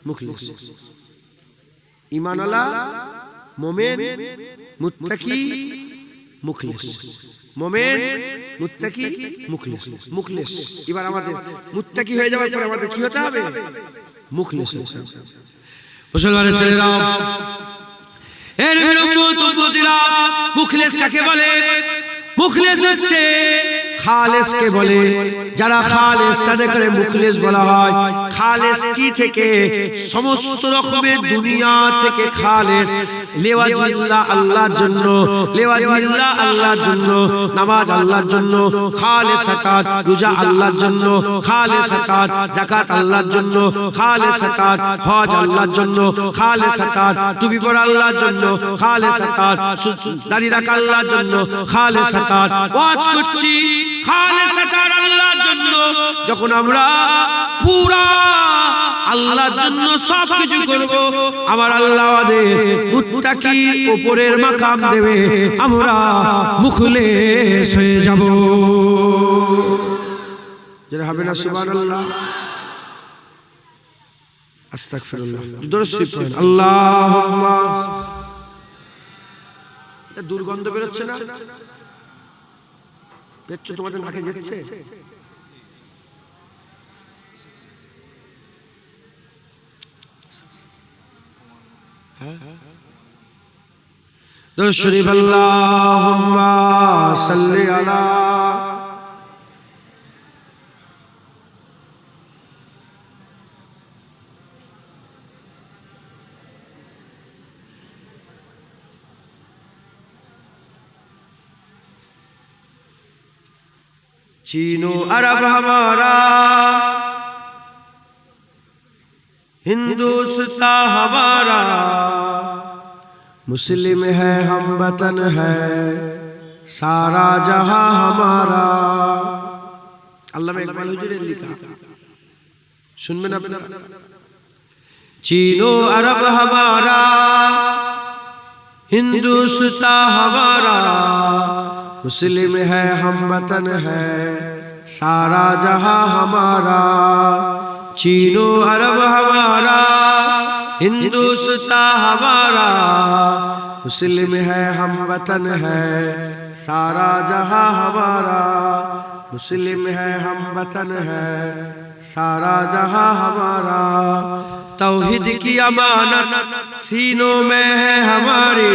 [SPEAKER 1] মুখলিস। ঈমানওয়ালা, মুমিন, মুত্তাকি, মুখলিস। মুমিন, মুত্তাকি, মুখলিস। মুখলিস। এবার আমাদের মুত্তাকি হয়ে যাওয়ার পরে আমাদের কি হতে হবে? মুখলিস। মুসলমানের ছেলেরা, এর উম্মতিরা, মুখলিস কাকে বলে? মুখলিস হচ্ছে খালেস কে বলে। যারা খালেস তাদেরকে মুখলিস বলা হয়। খালেস কি থেকে? সমস্ত রকমের দুনিয়া থেকে খালেস, লিওয়াজিল্লাহ আল্লাহর জন্য, লিওয়াজিল্লাহ আল্লাহর জন্য, নামাজ আল্লাহর জন্য, খালেস সাকাত, রোজা আল্লাহর জন্য, খালেস সাকাত, যাকাত আল্লাহর জন্য, খালেস সাকাত, হজ আল্লাহর জন্য, খালেস সাকাত, টুপি পরা আল্লাহর জন্য, খালেস সাকাত, দাড়ি রাখা আল্লাহর জন্য, খালেস সাকাত, ওয়াজ করছি খালেস সাকাত আল্লাহর জন্য। যখন আমরা পুরা আল্লাহর জন্য সবকিছু করব, আমার আল্লাহ আমাদের মুত্তাকির উপরের মাকাম দেবে, আমরা মুখলিস হয়ে যাব। যারা হবে না সুবহানাল্লাহ, আস্তাগফিরুল্লাহ, দরুদ শরীফ পড়েন। আল্লাহুম্মা, এটা দুর্গন্ধ বেরোচ্ছে না? পেচ্ছু তোমাদের নাকে যাচ্ছে? দরুদ শরীফ। আল্লাহুম্মা সাল্লি আলা चीनो अरब हमारा, हिंदुस्तान हमारा, मुस्लिम है हम वतन है सारा जहां हमारा। अल्लामा इकबाल हुजूर ने लिखा, सुनবেন আপনারা। चीनो अरब हमारा, हिंदुस्तान हमारा, मुस्लिम है हम वतन है सारा जहां हमारा। चीनो अरब हमारा, हिंदुस्तान हमारा, मुस्लिम है हम वतन है सारा जहां हमारा। मुस्लिम है हम वतन है सारा जहां हमारा। तौहीद की अमानत सीनों में है हमारे,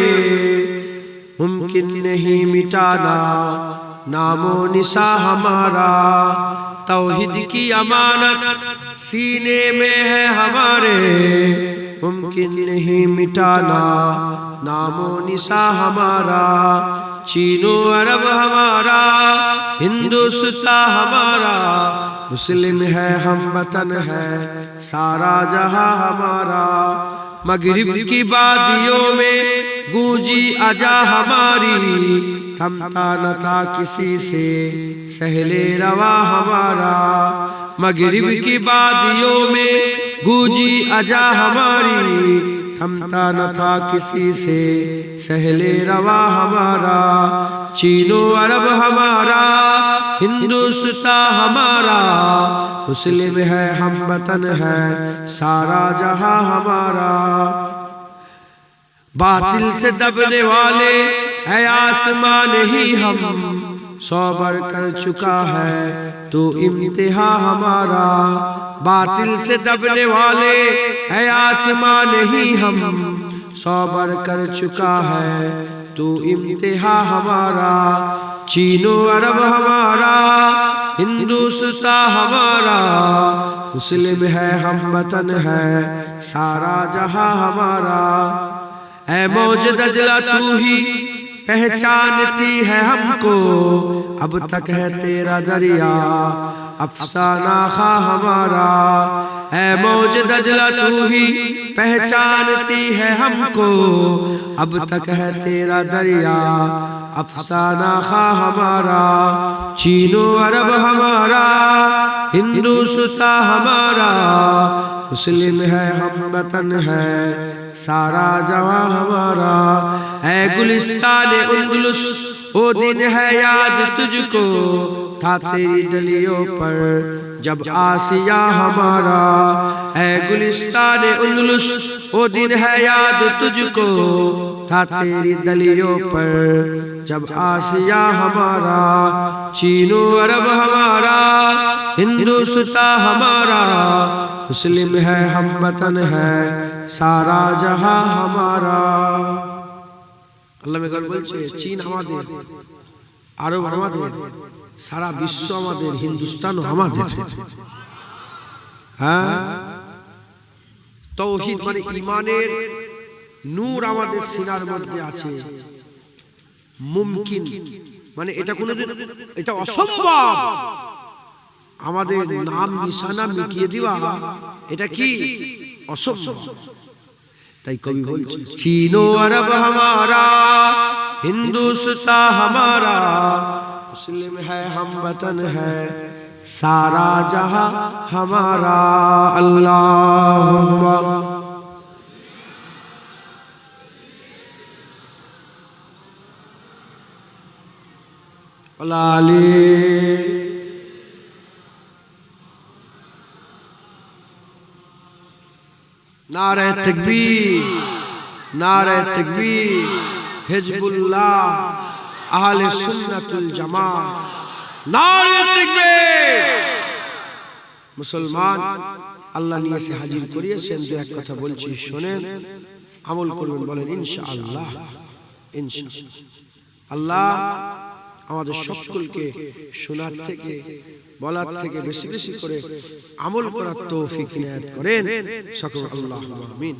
[SPEAKER 1] मुमकिन नहीं मिटाना नामो निशा हमारा। तौहीद की अमानत सीने में है हमारे, मुमकिन नहीं मिटाना नामो निशा हमारा। चीनो अरब हमारा, हिंदुस्तान हमारा, मुस्लिम है हम वतन है सारा जहां हमारा। मगरिब की वादियों में गूंजी अजा हमारी, थमता न था किसी से सहले रवा हमारा। मगरिब की वादियों में गूंजी अजा हमारी, थमता न था किसी से सहले रवा हमारा। चीनो अरब हमारा, हिंदुस्तान हमारा, मुस्लिम है हम वतन है सारा जहां हमारा। बातिल से दबने वाले है आसमान ही हम, सौबर कर चुका है तो इम्तिहा हमारा। बातिल से दबने वाले है आसमान ही हम, सौबर कर चुका है तो इम्तिहा हमारा। चीनो अरब हमारा, हिंदुस्तान हमारा, मुस्लिम है हम वतन है सारा जहां हमारा। ऐ मौज दजला तू ही पहचानती है हमको, अब तक है तेरा दरिया अफसाना खा हमारा। ऐ मौज दजला तू ही पहचानती है हमको, अब तक है तेरा दरिया अफसाना खा हमारा। चीनो अरब हमारा, हिंदुस्तान हमारा, मुस्लिम है हम वतन है सारा जहां हमारा। ऐ गुलिस्तान उंदुलुस ओ दिन है याद तुझको, था तेरी डलियों पर जब आसिया हमारा। ऐ गुलिस्तान उंदुलुस ओ दिन है याद तुझको, था तेरी डलियों पर जब आसिया हमारा। चीनो अरब हमारा, हिंदुस्तान हमारा, मुस्लिम है हम वतन है सारा जहां हमारा। আল্লামা ইকবাল বলছে চীন আমাদের, আরব আমাদের, সারা বিশ্ব আমাদের, হিন্দুস্তানও আমাদের। হ্যাঁ, তাওহীদ মানে ঈমানের নূর আমাদের সিনার মধ্যে আছে। মুমকিন মানে এটা কোনোদিন, এটা অসম্ভব আমাদের নাম নিশানা মিটিয়ে দেওয়া, এটা কি অসম্ভব। তাই কবি বলছে চীনো अरब हमारा, हिंदुस्तान हमारा, मुस्लिम है हम वतन है सारा जहां हमारा। अल्लाहुम्मा अलाली। नारे तकबीर, नारे तकबीर, हिजबुल्लाह, अहले सुन्नतुल जमात, नारे तकबीर। मुसलमान আল্লাহ নিয়ে এসে হাজির করিয়েছেন। দু এক কথা বলছি শোনেন, আমল করবেন, বলেন ইনশাআল্লাহ। ইনশাআল্লাহ আল্লাহ আমাদের সকলকে শোনার থেকে বলার থেকে বেশি বেশি করে আমল করার তৌফিক ইনায়াত করেন সকল। আল্লাহুম্মা আমিন।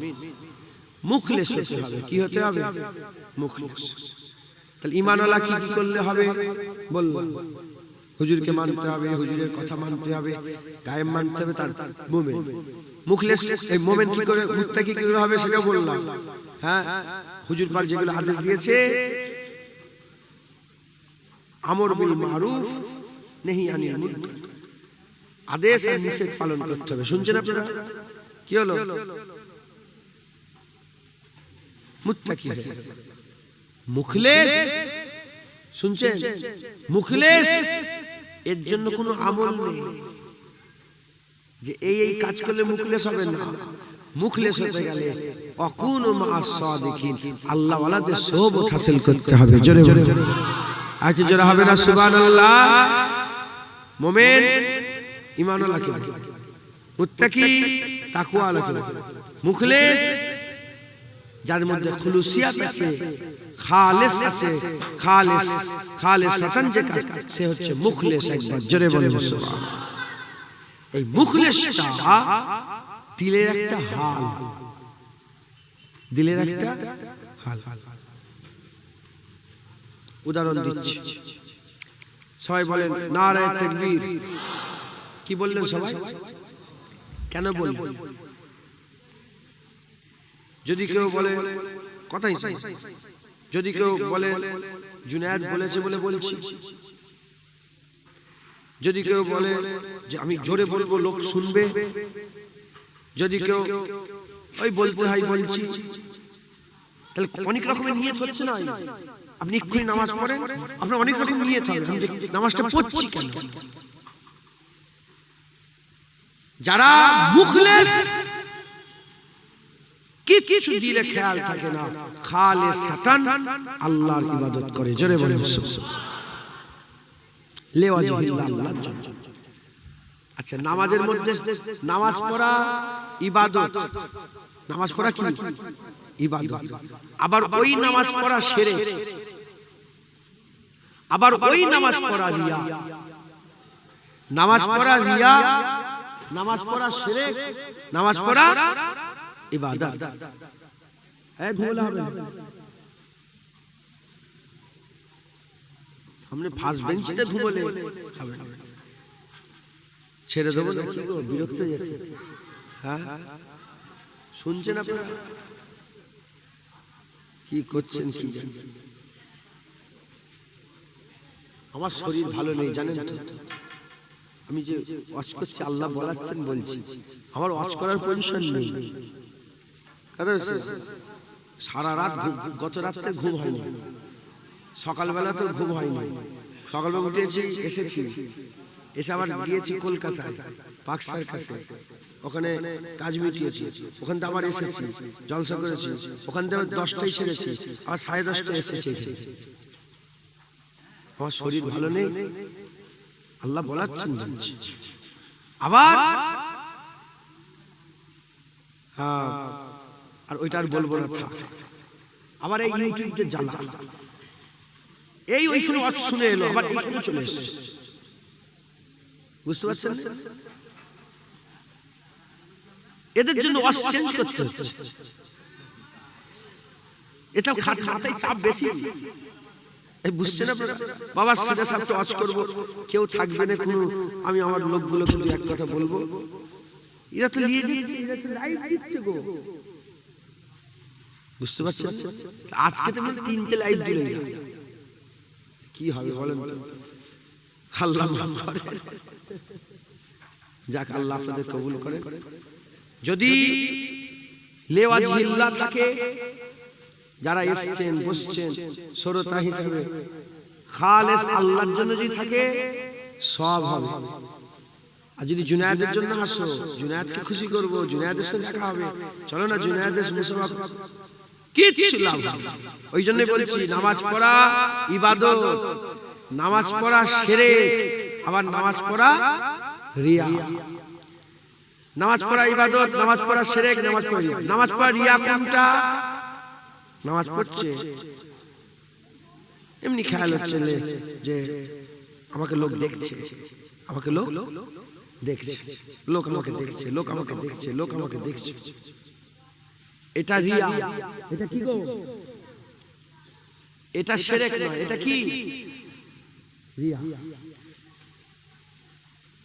[SPEAKER 1] মুখলেস হতে হবে। কি হতে হবে? মুখলেস। তাহলে ঈমানওয়ালা কি কি করলে হবে বললাম। হুজুরকে মানতে হবে, হুজুরের কথা মানতে হবে, গায়েব মানতে হবে, তার মুমিন। মুখলেস এই মুমিন কি করে, মুত্তাকি কি করে হবে সেটাও বললাম। হ্যাঁ, হুজুর পাক যেগুলো আদেশ দিয়েছে, আমর বিল মারুফ নাহি আনিল মুনকার, আদেশ আর নিষেধ পালন করতে হবে। শুনছেন আপনারা? কি হলো? মুত্তাকি হয়ে মুখলেস, শুনছেন? মুখলেস, এর জন্য কোনো আমল নেই যে এই কাজ করলে মুখলেস হবে না। মুখলেস হতে গেলে অকুনু মা'আস সাদিকিন, আল্লাহ ওয়ালাদের সোহবত হাসিল করতে হবে। জোরে জোরে আজ জোরে হবে না সুবহানাল্লাহ। মুমিন ঈমানওয়ালা কি, মুত্তাকি তাকওয়াওয়ালা কি, মুখলেস যার মধ্যে খুলুসিয়াত আছে, খালিস আছে, খালিসাতান যে কাজ, সে হচ্ছে মুখলেস। একবার জোরে বলে সুবহানাল্লাহ। এই মুখলেসটা দিলের একটা হাল, দিলের একটা হাল। উদাহরণ দিচ্ছি, সবাই বলেন নারায়ে তাকবীর। কি বললেন সবাই? কেন বললেন? যদি কেউ বলে কথাই, যদি কেউ বলে জুনায়েদ বলেছে বলে বলছি, যদি কেউ বলে যে আমি জোরে বলবো লোক শুনবে, যদি কেউ ওই বলতে হয় বলছি, তাহলে অনেক রকমের নিয়ত হচ্ছে না? আপনি এক্ষুনি নামাজ পড়েন, আপনার অনেক রকম নিয়ত হবে। আমি নামাজটা পড়ছি কেন? যারা মুখলেস, কিছু দিলে খেয়াল থাকে না, খালিসাতান আল্লাহর ইবাদত করে। জোরে বলে সুবহানাল্লাহ, লিওয়াজহিল্লাহ, আল্লাহর জন্য। আচ্ছা, নামাজের মধ্যে নামাজ পড়া ইবাদত, নামাজ পড়া কি ইবাদত। আবার ওই নামাজ পড়া শিরক, আবার ওই নামাজ পড়া রিয়া। নামাজ পড়া রিয়া, নামাজ পড়া শিরক, নামাজ পড়া ইবাদত। ঘুমলে হবে না। সামনে ফার্স্ট বেঞ্চিতে ঘুমলে হবে না। ছেড়ে দেবো না কি গো? বিরক্ত হয়ে যাচ্ছে। হ্যাঁ, শুনছেন আপনারা? কি করছেন কি জানেন? আমার শরীর ভালো নেই জানেন তো। আমি যে ওয়াজ করছি, আল্লাহ বলাচ্ছেন বলছি, আমার ওয়াজ করার পজিশন নেই। সারা রাত, গত রাত্রে ঘুম হয়নি, সকালবেলা তো ঘুম হয়নি। সকালবেলা উঠেছি, এসেছি, এসে আবার গিয়েছি কলকাতায় পার্ক সার্কাসে, ওখানে কাজ মিটিয়েছি, ওখান থেকে আবার এসেছি, জলসা করেছি, ওখান থেকে 10টায় ছেড়েছি, আবার 10:30টায় এসেছি। আমার শরীর ভালো নেই, আল্লাহ বলাচ্ছেন বলছি। আবার আর ওইটা আর বলবো না, থাক। আবার এই ইউটিউবে জ্বালা, এই ওইখানে ওয়াজ শুনে এলো, আবার এইখানে চলে এসেছে। বুঝতে পারছেন? এদের জন্য ওয়াজ চেঞ্জ করতে হচ্ছে। এটা মাথায় চাপ বেশি। এই বুঝছেন আপনারা? বাবা সিধা সাহেব ওয়াজ করবো, কেউ থাকবে না কোনো, আমি আমার লোকগুলো কিন্তু এক কথা বলবো। এরা তো নিয়ে দিচ্ছে, এরা তো লাইভ দিচ্ছে গো। বুঝতে পারছেন? আজকে তো 3টে লাইভ দিল, কি হবে বলেন তো? আল্লাহ মাফ করে, যাক আল্লাহ আপনাদের কবুল করে। যদি লিওয়াজহিল্লাহ থাকে, যারা এসেছেন বসছেন শ্রোতা হিসেবে, খালেস আল্লাহর জন্য যদি থাকে, সব হবে। আর যদি জুনায়েদের জন্য আসো, জুনায়েদকে খুশি করব, জুনায়েদের সাথে দেখা হবে, চলো না জুনায়েদের মুসাফা, কিচ্ছু লাভ হবে না। ওই জন্যই বলছি, নামাজ পড়া ইবাদত, নামাজ পড়া শিরক, আবার নামাজ পড়া রিয়া। নামাজ পড়া ইবাদত, নামাজ পড়া শিরক, নামাজ পড়া রিয়া। নামাজ পড়া রিয়া কোনটা? নামাজ পড়ছে এমনি খেয়াল হচ্ছে যে আমাকে লোক দেখছে, আমাকে লোক দেখছে, লোক আমাকে দেখছে, লোক আমাকে দেখছে, লোক আমাকে দেখছে, এটা রিয়া। এটা কি গো? এটা শিরক নয়, এটা কি? রিয়া।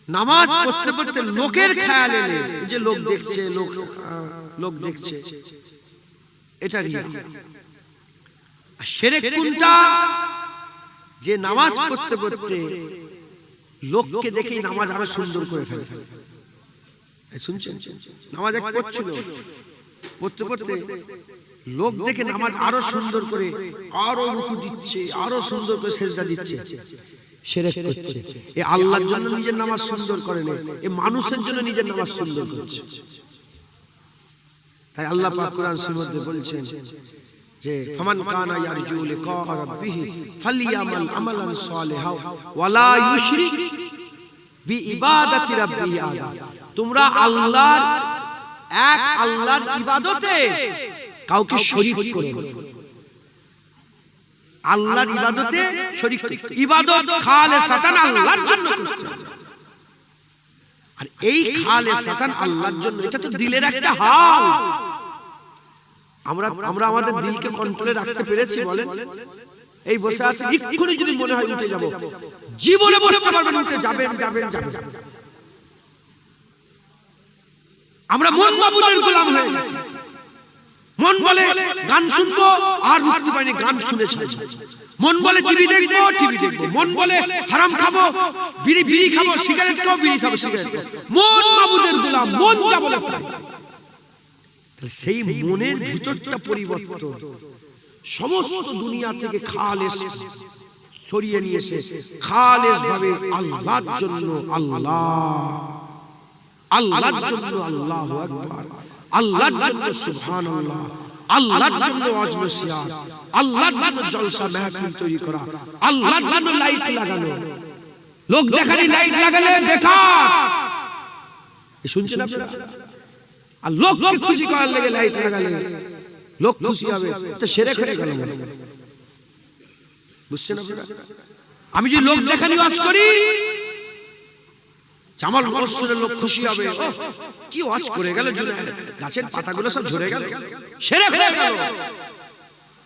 [SPEAKER 1] নামাজ পড়তে পড়তে লোকের খেয়াল এলে, যে লোক দেখছে, লোক দেখছে, এটা রিয়া। আর শিরক কোনটা? যে নামাজ পড়তে পড়তে লোককে দেখেই নামাজ আরো সুন্দর করে ফেলে। শুনছেন? নামাজ এক পড়ছিল, পড়তে পড়তে লোক দেখে নামাজ আরো সুন্দর করে, আরো রুকু দিচ্ছে, আরো সুন্দর করে সেজদা দিচ্ছে, শিরক করছে। এ আল্লাহর জন্য নিজের নামাজ সুন্দর করে না, এ মানুষের জন্য নিজের নামাজ সুন্দর করছে। তাই আল্লাহ পাক কোরআন শরীফের মধ্যে বলছেন যে ফামান কানা ইয়ারজু লিকা রাব্বিহি ফালইয়ামাল আমালান সালিহা ওয়ালা ইউশরিক বিইবাদাতি রাব্বিহি আহাদা। তোমরা আল্লাহর এক আল্লাহর ইবাদতে কাউকে শরীক করো না। আল্লাহর ইবাদতে শরীক, ইবাদত খালেসাতান আল্লাহর জন্য করতে হবে। আর এই খালেসাতান আল্লাহর জন্য, এটা তো দিলের একটা হাল। আমরা আমাদের দিলকে কন্ট্রোলে রাখতে পেরেছি বলেন? এই বসে আছে, এক্ষুনি যদি মনে হয় উঠে যাব, জীবনে বসতে পারবেন, উঠে যাবেন যাবেন যাবেন। আমরা মন মাবুদের গোলাম হয়ে গেছি। মন বলে গান শুনবো, আর উঠতে পারিনি, গান শুনে ছাড়ছি। মন বলে টিভি দেখবো, টিভি দেখবো। মন বলে হারাম খাবো, বিড়ি খাবো, সিগারেট খাবো, বিড়ি খাবো, সিগারেট খাবো। মন মাবুদের গোলাম, মন যা বলে তাই। সেই মনের ভিতরটা পরিবর্তন, সমস্ত দুনিয়া থেকে খালেস সরিয়ে নিয়েছে, খালেস ভাবে আল্লাহর জন্য। আল্লাহর জন্য আল্লাহু আকবার, আল্লাহর জন্য সুবহানাল্লাহ, আল্লাহর জন্য ওয়াজ নসিহত, আল্লাহর জন্য জলসা মাহফিল তৈরি করা, আল্লাহর জন্য লাইট লাগানো। লোক দেখানি লাইট লাগালে বেকার। শুনছেন আপনারা? আর লোককে খুশি করার লেগে লাইট লাগালে লোক খুশি হবে, তো শিরক হয়ে গেল। বুঝছেন আপনারা? আমি যদি লোক দেখানি ওয়াজ করি, জামাল মসজিদের লোক খুশি হবে, কি ওয়াজ করে গেল, গাছের পাতাগুলো সব ঝরে গেল, শিরক হয়ে গেল।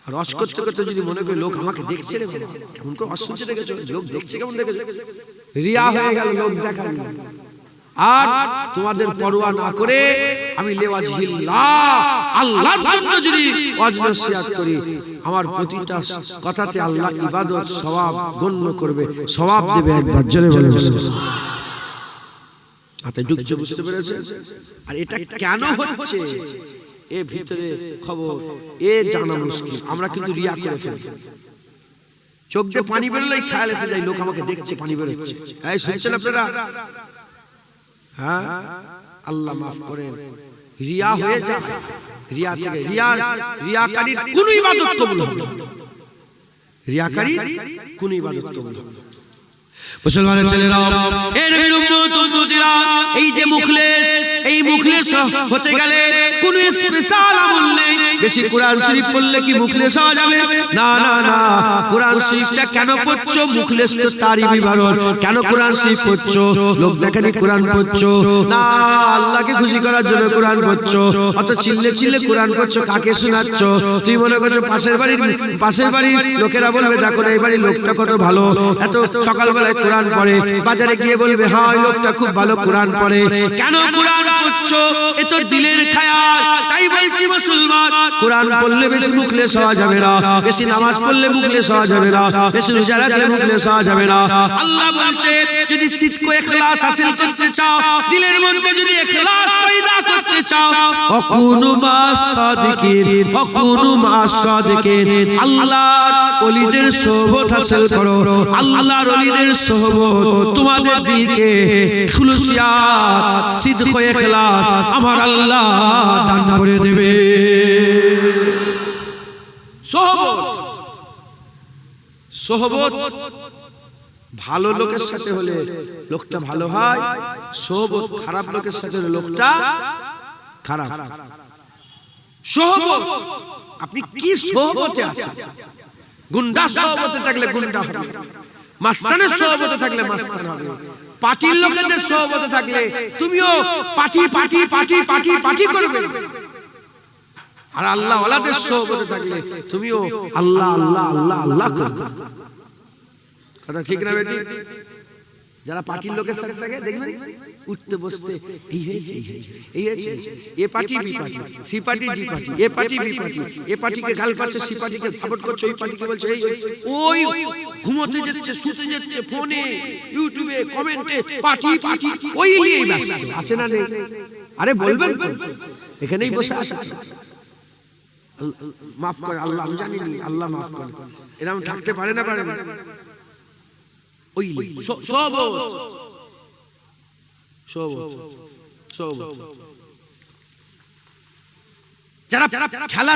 [SPEAKER 1] আর ওয়াজ করতে করতে যদি মনে করি লোক আমাকে দেখছে রে, কেমন করে ওয়াজ শুনছে দেখেছো, লোক দেখছে কেমন দেখেছো, রিয়া হয়ে গেল, লোক দেখানি। আর তোমাদের পরোয়া না করে আমি লেওয়াজহিল্লাহ, আল্লাহর জন্য যদি ওয়াজ নসিহত করি, আমার প্রতিটা কথাতে আল্লাহ ইবাদত সওয়াব গণ্য করবে, সওয়াব দেবে। একবার জোরে বলে সুবহানাল্লাহ। আচ্ছা, ঢুকছে, বুঝতে পেরেছেন? আর এটা কেন হচ্ছে, এ ভিতরে খবর, এ জানা মুশকিল। আমরা কিন্তু রিয়া করে ফেলি। চোখ দিয়ে পানি বেরোলেই খেয়াল এসে যায়, লোক আমাকে দেখছে, পানি বেরোচ্ছে। এই শুনছেন আপনারা? হ্যাঁ, আল্লাহ মাফ করেন, রিয়া হয়ে যায়। রিয়া থেকে রিয়াকারীর কোন ইবাদত কবুল হবে না। রিয়াকারীর কোন ইবাদত কবুল হবে না। মুসলমানের ছেলেরা, এর উম্মতীরা, এই যে মুখলেস, এই মুখলেস হতে গেলে কোন স্পেশাল আমল নেই। বেশি কোরআন শরীফ পড়লে কি মুখলেস হওয়া যাবে? না না না। কোরআন শরীফটা কেন পড়ছো? মুখলেস তো তারই বিবরণ। কেন কোরআন শরীফ পড়ছো? লোক দেখানি কোরআন পড়ছো না, আল্লাহকে খুশি করার জন্য কোরআন পড়ছো। অত চিল্লে চিল্লে কোরআন পড়ছো, কাকে শোনাচ্ছ? তুই মনে করছো পাশের বাড়ির লোকেরা বলবে, দেখো না এই বাড়ির লোকটা কত ভালো, এত সকালবেলায় কোরআন পড়ে। বাজারে গিয়ে বলবে, হ্যাঁ ওই লোকটা খুব ভালো কোরআন পড়ে। কেন কোরআন পড়ছো? এ তো দিলের খেয়াল। তাই বলছি মুসলমান, কোরআন পড়লে বেশি মুখলেস হওয়া যাবে না, বেশি নামাজ পড়লে মুখলেস হওয়া যাবে না, বেশি রোজা রাখলে মুখলেস হওয়া যাবে না। আল্লাহ বলছে, যদি সিদক ইখলাস হাসিল করতে চাও, দিলের মধ্যে যদি ইখলাস পয়দা করতে চাও, অকুনু মাস সাদিকিন, অকুনু মাস সাদিকিন। আল্লাহর ওলিদের সোহবত হাসিল করো, আল্লাহর ওলিদের সোহবত তোমাদের দিলকে খুলুসিয়াত, সিদক ইখলাস আমার আল্লাহ দান করে দেবে। সোহবত ভালো লোকের সাথে হলে লোকটা ভালো হয়, সোহবত খারাপ লোকের সাথে হলে লোকটা খারাপ। সোহবত, আপনি কি সোহবতে আছেন? গুন্ডা সোহবতে থাকলে গুন্ডা হবে, মাস্তানের সোহবতে থাকলে মাস্তান হবে, পার্টির লোকেদের সোহবতে থাকলে তুমিও party party party party party করবে। আর আল্লাহ ওয়ালাদের সোহবতে থাকলে তুমিও আল্লাহ আল্লাহ আল্লাহ আল্লাহ করবে। কথা ঠিক না বেটি? যারা পার্টির লোকের সাথে থাকে দেখবেন উঠতে বসতে এই হয়েছে এই হয়েছে, A party B party, C party D party, A party B party, A পার্টিকে গাল পাচ্ছে, সি পার্টিকে সাপোর্ট করছে, ওই পার্টিকে বলছে এই ওই ঘুমোতে যাচ্ছে, শুতে যাচ্ছে, ফোনে ইউটিউবে কমেন্টে পার্টি পার্টি ওই নিয়েই ব্যস্ত আছে না নেই? আরে বলবেন তো, এখানেই বসে আছে। মাফ করে আল্লাহ, আমি জানি নি, আল্লাহ মাফ করে। এরকম থাকতে পারে না, পারে না? ওই সব যারা খেলা,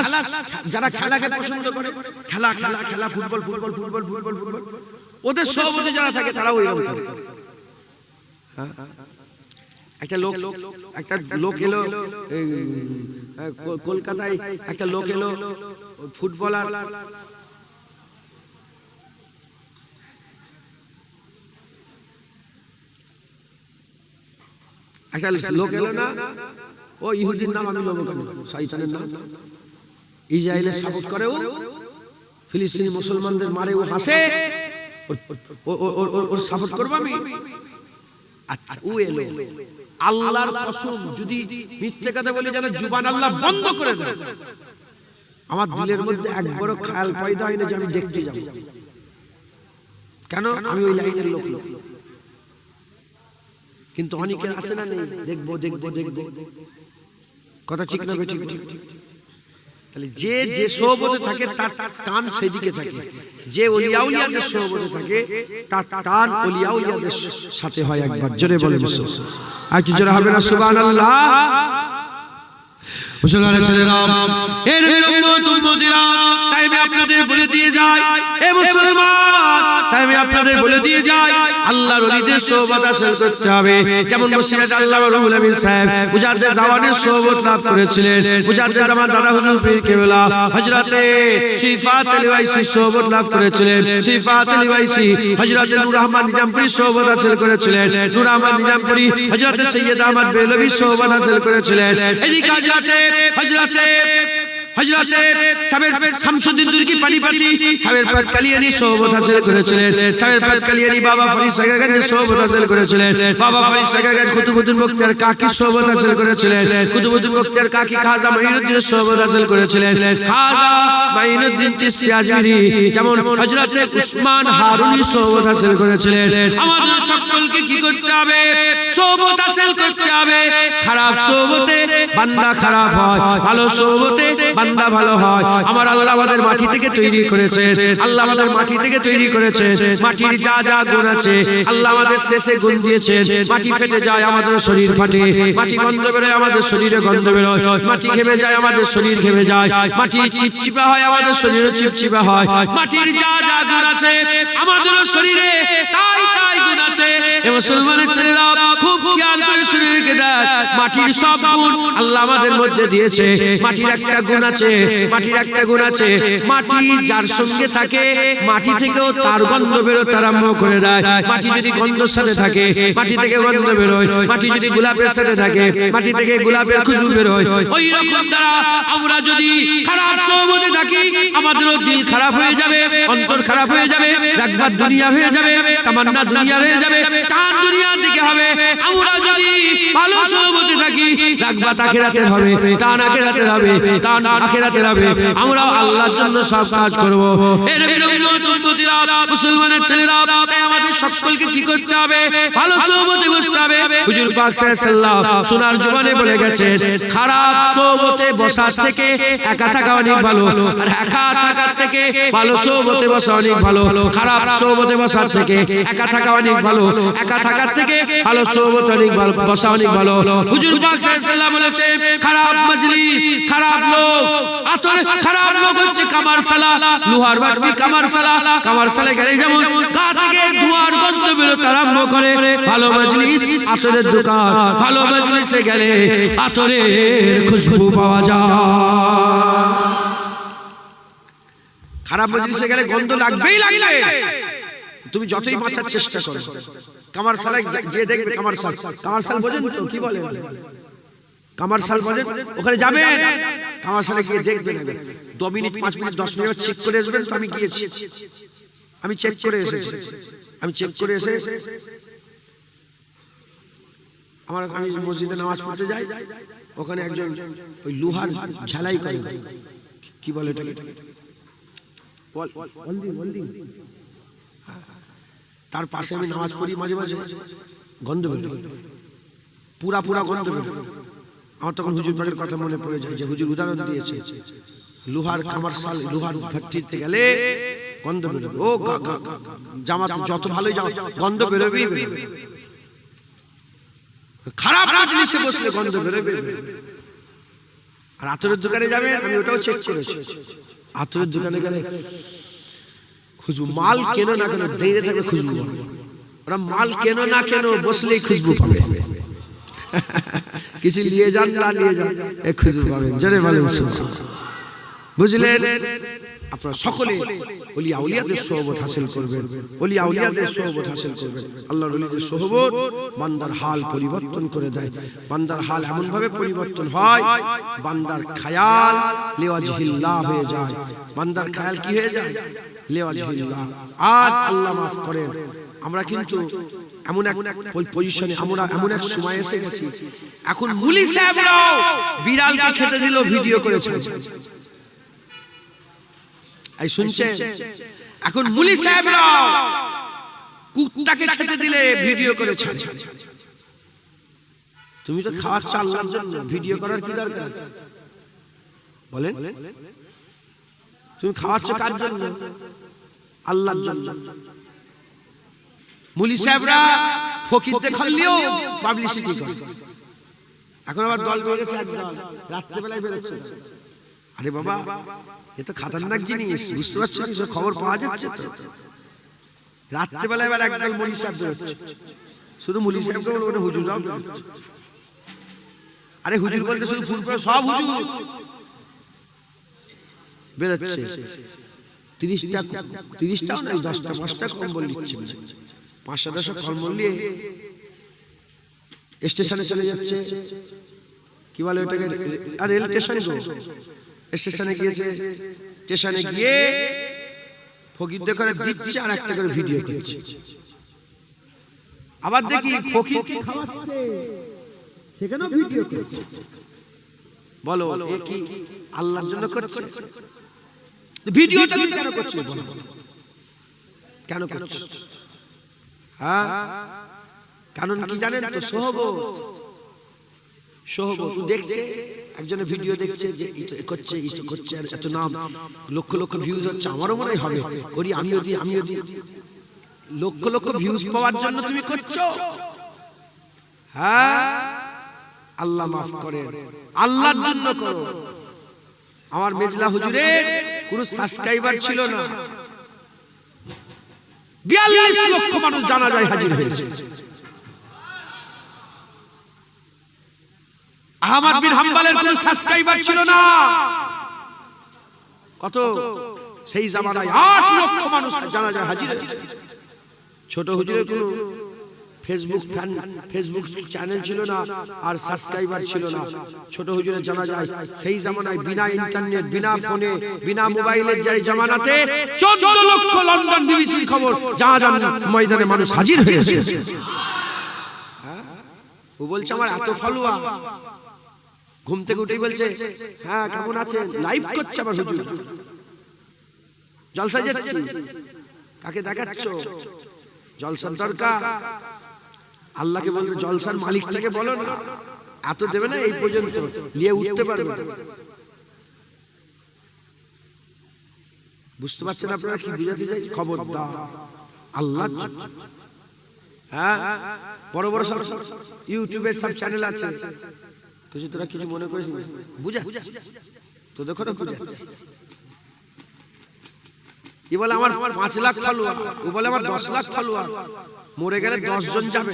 [SPEAKER 1] যারা খেলাকে পছন্দ করে, খেলা খেলা খেলা, football football football football football, ওদের সভাপতি যারা থাকে তারাও এরকম করে। একটা লোক এলো কলকাতায়, একটা লোক এলো ফুটবলার, একটা লোক এলো না, ও ইহুদির নাম আমি লোক, শয়তানের নাম, ইসরায়েলের সাপোর্ট করে, ও ফিলিস্তিনি মুসলমানদের মারে, ও হাসে, ওর সাপোর্ট করবো আমি। আচ্ছা, ও এলো, আল্লাহর কসম যদি মিথ্যে কথা বলি যেন জুবান আল্লাহ বন্ধ করে দেয়। আমার দিলের মধ্যে একবারও খেয়াল পয়দা হয়নি যে আমি দেখতে যাব, কেন আমি ওই লাইনের লোক। কিন্তু অনেকের আছে না নেই, দেখবো দেখবো দেখবো, কথা ঠিক না? ঠিক ঠিক। তাহলে যে যে সোহবতে থাকে তার টান সেদিকে থাকে, যে ওলিয়া উলিয়াদের সোহবতে থাকে তার টান ওলিয়া উলিয়াদের সাথে হয়। একবার জোরে বলে আর কি জোরে হবে না? সুবহানাল্লাহ। মুসলমানের ছেলেরা, এর উম্মতিরা, তাই আমি আপনাদের বলে দিয়ে যাই, এ মুসলমান, তাই আমি আপনাদের বলে দিয়ে যাই, আল্লাহর ওলিদের সোহবত হাসিল করতে হবে। যেমন মুর্শিদ আল্লাহ রুহুল আমিন সাহেব মুজাদ্দিদ জামানের সোহবত লাভ করেছিলেন, মুজাদ্দিদ জামান দাদা হুজুর পীর কেবলা হযরতে শিফাত আলী ওয়াইসি সোহবত লাভ করেছিলেন, শিফাত আলী ওয়াইসি হযরতে নূর আহমদ নিজামপুরী সোহবত হাসিল করেছিলেন, নূর আহমদ নিজামপুরী হযরতে সৈয়দ আহমদ বেলবি সোহবত হাসিল করেছিলেন। এদিকে হযরতে সাবের শামসুদ্দিন তুর্কি পানিপতি সাবের পাক কালিয়ানি সোহবত হাসিল করেছিলেন, সাবের পাক কালিয়ানি বাবা ফরিদ সাগাগানের সোহবত হাসিল করেছিলেন, বাবা ফরিদ সাগাগান কুতুবউদ্দিন বখতিয়ার কাকি সোহবত হাসিল করেছিলেন, কুতুবউদ্দিন বখতিয়ার কাকি খাজা মাইনুদ্দিনের সোহবত হাসিল করেছিলেন, খাজা মাইনুদ্দিন চিশতি আজমিরি যেমন হযরতে উসমান হারুনি সোহবত হাসিল করেছিলেন। আমাদের সকলকে কি করতে হবে? সোহবত হাসিল করতে হবে। খারাপ সোহবতে বান্দা খারাপ হয়, ভালো সোহবতে বান্দা ভালো হয়। আমার আল্লাহ আমাদের মাটি থেকে তৈরি করেছেন, আল্লাহ আমাদের মাটি থেকে তৈরি করেছেন। মাটির যা যা গুণ আছে আল্লাহ আমাদের শেষে গুণ দিয়েছেন। মাটি ফেটে যায়, আমাদের শরীর ফাটে, মাটি গন্ধ বেরোয়, আমাদের শরীরে গন্ধ বেরোয়, মাটি ঘেমে যায়, আমাদের শরীর ঘেমে যায়, মাটি চিপচিপা হয়, আমাদের শরীরে চিপচিপা হয়। মাটির যা যা গুণ আছে আমাদের শরীরে তাই তাই গুণ আছে। এ মুসলমানের ছেলেরা খুব খেয়াল করে শুনে রেখে দেয়, মাটির সব গুণ আল্লাহ আমাদের মধ্যে দিয়েছে। মাটির একটা গুণ আছে, মাটির একটা গুণ আছে, মাটি যার সঙ্গে থাকে মাটি থেকেও তার গন্ধ বেরোতে আরম্ভ করে দেয়। মাটি যদি গন্ধের সাথে থাকে মাটি থেকে গন্ধ বেরোয়, মাটি যদি গোলাপের সাথে থাকে মাটি থেকে গোলাপের খুশবু বেরোয়। ওই রকম দ্বারা আমরা যদি খারাপ সোহবতে থাকি আমাদেরও দিল খারাপ হয়ে যাবে, অন্তর খারাপ হয়ে যাবে, রাগবাদ দুনিয়া হয়ে যাবে, তামান্না দুনিয়া হয়ে যাবে, টান দুনিয়ার দিকে হবে। আমরা যদি ভালো সোহবতে থাকি রাগবাদ আখিরাতের হবে, টান আখিরাতের হবে, টান আখিরাতের হবে। আমরা আল্লাহর জন্য সব কাজ করব। এর বিরুদ্ধে মুসলমানের ছেলেরা, তাই আমাদের সকলকে কি করতে হবে? ভালো সোহবতে বসতে হবে। হুজুর পাক সাল্লাল্লাহু আলাইহি ওয়াসাল্লাম সোনার জবানে বলে গেছেন, খারাপ সোহবতে বসার থেকে একা থাকা অনেক ভালো, আর একা থাকার থেকে ভালো সোহবতে বসা অনেক ভালো। খারাপ সোহবতে বসার থেকে একা থাকা অনেক ভালো, একা থাকার থেকে ভালো সোহবতে অনেক ভালো, বসা অনেক ভালো। হুজুর পাক সাল্লাল্লাহু আলাইহি ওয়াসাল্লাম বলেছেন, খারাপ মজলিস, খারাপ লোক, খারাপ লোক হচ্ছে কামারসালা, লোহার বাটি কামারসালা। কামারসালা গেলে যেমন গা থেকে ধোঁয়ার গন্ধ বেরোতে আরম্ভ করে, ভালো মজলিস আতরের দোকান, ভালো মজলিসে গেলে আতরের খুশবু পাওয়া যায়। খারাপ মজলিসে গেলে গন্ধ লাগবেই লাগবে, তুমি যতই বাঁচার চেষ্টা করো। কামারসালায় যে দেখবে, কামারসাল বোঝেন তো কি বলে? কামারসাল বোঝেন? ওখানে যাবেন, কামারসালে গিয়ে দেখবেন, 2 মিনিট 5 মিনিট 10 মিনিট চেক করে আসবেন। তো আমি গিয়েছি, আমি চেক করে এসেছি, আমি চেক করে এসে আমি মসজিদে নামাজ পড়তে যাই, ওখানে একজন ওই লোহার ঝালাই করে, কি বলে এটাকে, তার পাশে আমি নামাজ পড়ি, মাঝে মাঝে গন্ধ বেরো, পুরা গন্ধ বেরো। আমার তখন হুজুর পাকের কথা মনে পড়ে যায় যে হুজুর উদাহরণ দিয়েছে, লোহার কামারশাল, লোহার ফ্যাক্টরিতে গেলে গন্ধ বেরোবে। ও জামাত যত ভালোই জামা, গন্ধ বেরোবেই বেরোবে। খারাপ মজলিসে বসলে গন্ধ বেরোবে। আর আতরের দোকানে যাবেন, আমি ওটাও চেক করেছি, আতরের দোকানে গেলে খুশবু, মাল কেন না কেন দেরে থাকবে খুশবু পাবে। ওরা মাল কেন না কেন বসলেই খুশবু পাবে। কিছু নিয়ে যান না নিয়ে যান, এক খুশবু পাবেন। জোরে বলেন বুঝলেন? আপনারা সকলে ওলিয়া আউলিয়াদের সোহবত হাসিল করবেন, ওলিয়া আউলিয়াদের সোহবত হাসিল করবেন। আল্লাহর ওলিদের সোহবত বান্দার হাল পরিবর্তন করে দেয়। বান্দার হাল এমন ভাবে পরিবর্তন হয়, বান্দার খায়াল লিওয়াজহিল্লাহ হয়ে যায়। বান্দার খায়াল কি হয়ে যায়? লিওয়াজহিল্লাহ। আজ আল্লাহ মাফ করেন, আমরা কিন্তু এমন এক পজিশনে, আমরা এমন এক সময় এসে গেছি, এখন মুলি সাহেবরাও বিড়ালকে খেতে দিল, ভিডিও করেছে। এই শুনছেন? এখন মুলি সাহেবরা কুত্তাকে খেতে দিলে ভিডিও করেছে। তুমি তো খাওয়াচ্ছ আল্লাহর জন্য, ভিডিও করার কি দরকার আছে বলেন? তুমি খাওয়াচ্ছ কার জন্য? আল্লাহর জন্য। মুলি সাহেবরা ফকিরদের খাল্লিও পাবলিসিটি করে। এখন আবার দল বেড়ে গেছে, রাত্রেবেলায় বেরোচ্ছে। আরে বাবা, এ তো খাতারনাক জিনিস, বুঝতে পারছো? খবর পাওয়া যাচ্ছে তো। রাত্রেবেলা এবার একদল মুলি সাহেব বেরোচ্ছে, শুধু মুলি সাহেবকে বলবো, হুজুররাও বেরোচ্ছে। আরে হুজুর বলতে শুধু ফুলপুরা সব হুজুর বেরোচ্ছে। 30টাও নয়, 10টা 5টা কম্বল দিচ্ছে, 500 কম্বল নিয়ে স্টেশনে চলে যাচ্ছে। কি বলে ওটাকে? আর রেল স্টেশনে স্টেশনে গিয়েছে, স্টেশনে গিয়ে ফকিরদের করে দিচ্ছে আর একটা করে ভিডিও করছে। আবার দেখি ফকিরকে খাওয়াচ্ছে, সেখানেও ভিডিও করছে। বলো এ কি আল্লাহর জন্য করছে? ভিডিওটা তুমি কেন করছো? বলো কেন করছো? হ্যাঁ, কারণ কি জানেন তো? সোহবত। দেখছে একজনের ভিডিও, দেখছে যে করছে, আর এত নাম, লক্ষ লক্ষ ভিউজ হচ্ছে, আমারও মনে হবে করি, আমিও দি। লক্ষ লক্ষ ভিউজ পাওয়ার জন্য তুমি করছো? হ্যাঁ, আল্লাহ মাফ করে, আল্লাহর জন্য করো। আমার মেজলা হুজুরের কোনো সাবস্ক্রাইবার ছিল না, 42 লক্ষ মানুষ জানাজায় হাজির হয়েছে। আহমদ বিন হাম্বলের কোন সাবস্ক্রাইবার ছিল না, কত? সেই জামানায় 8 লক্ষ মানুষ জানাজায় হাজির হয়েছে। ছোট হুজুরের কোন ফেসবুক চ্যানেল ছিল না, আর সাবস্ক্রাইবার ছিল না। ছোট হুজুরের জানাজায় সেই জামানায় বিনা ইন্টারনেট, বিনা ফোনে, বিনা মোবাইলের যে জামানাতে 14 লক্ষ লন্ডন বিবিসির খবর, জাহাজান ময়দানে মানুষ হাজির হয়েছে। ও বলছে আমার এত ফলোয়ার, ঘুম থেকে উঠেই বলছে হ্যাঁ কেমন আছেন, লাইভ করছে। আবার হুজুর জলসা যাচ্ছি, কাকে দেখাচ্ছ? জলসার দরকার, আল্লাহকে বলতে, জলসার মালিকটাকে বলো না, এত দেবে না, এই পর্যন্ত নিয়ে উঠতে পারবে। বুঝতে পারছেন আপনারা কি বুঝাতে চাই? খবরদার, আল্লাহ। হ্যাঁ, বড় বড় সব ইউটিউবের সব চ্যানেল আছে, কিছু তোরা কিছু মনে করিস বুঝা তো, দেখো না বুঝাচ্ছি। এ বলে আমার 5 লাখ ফলোয়ার, ও বলে আমার 10 লাখ ফলোয়ার। মরে গেলে 10 জন যাবে।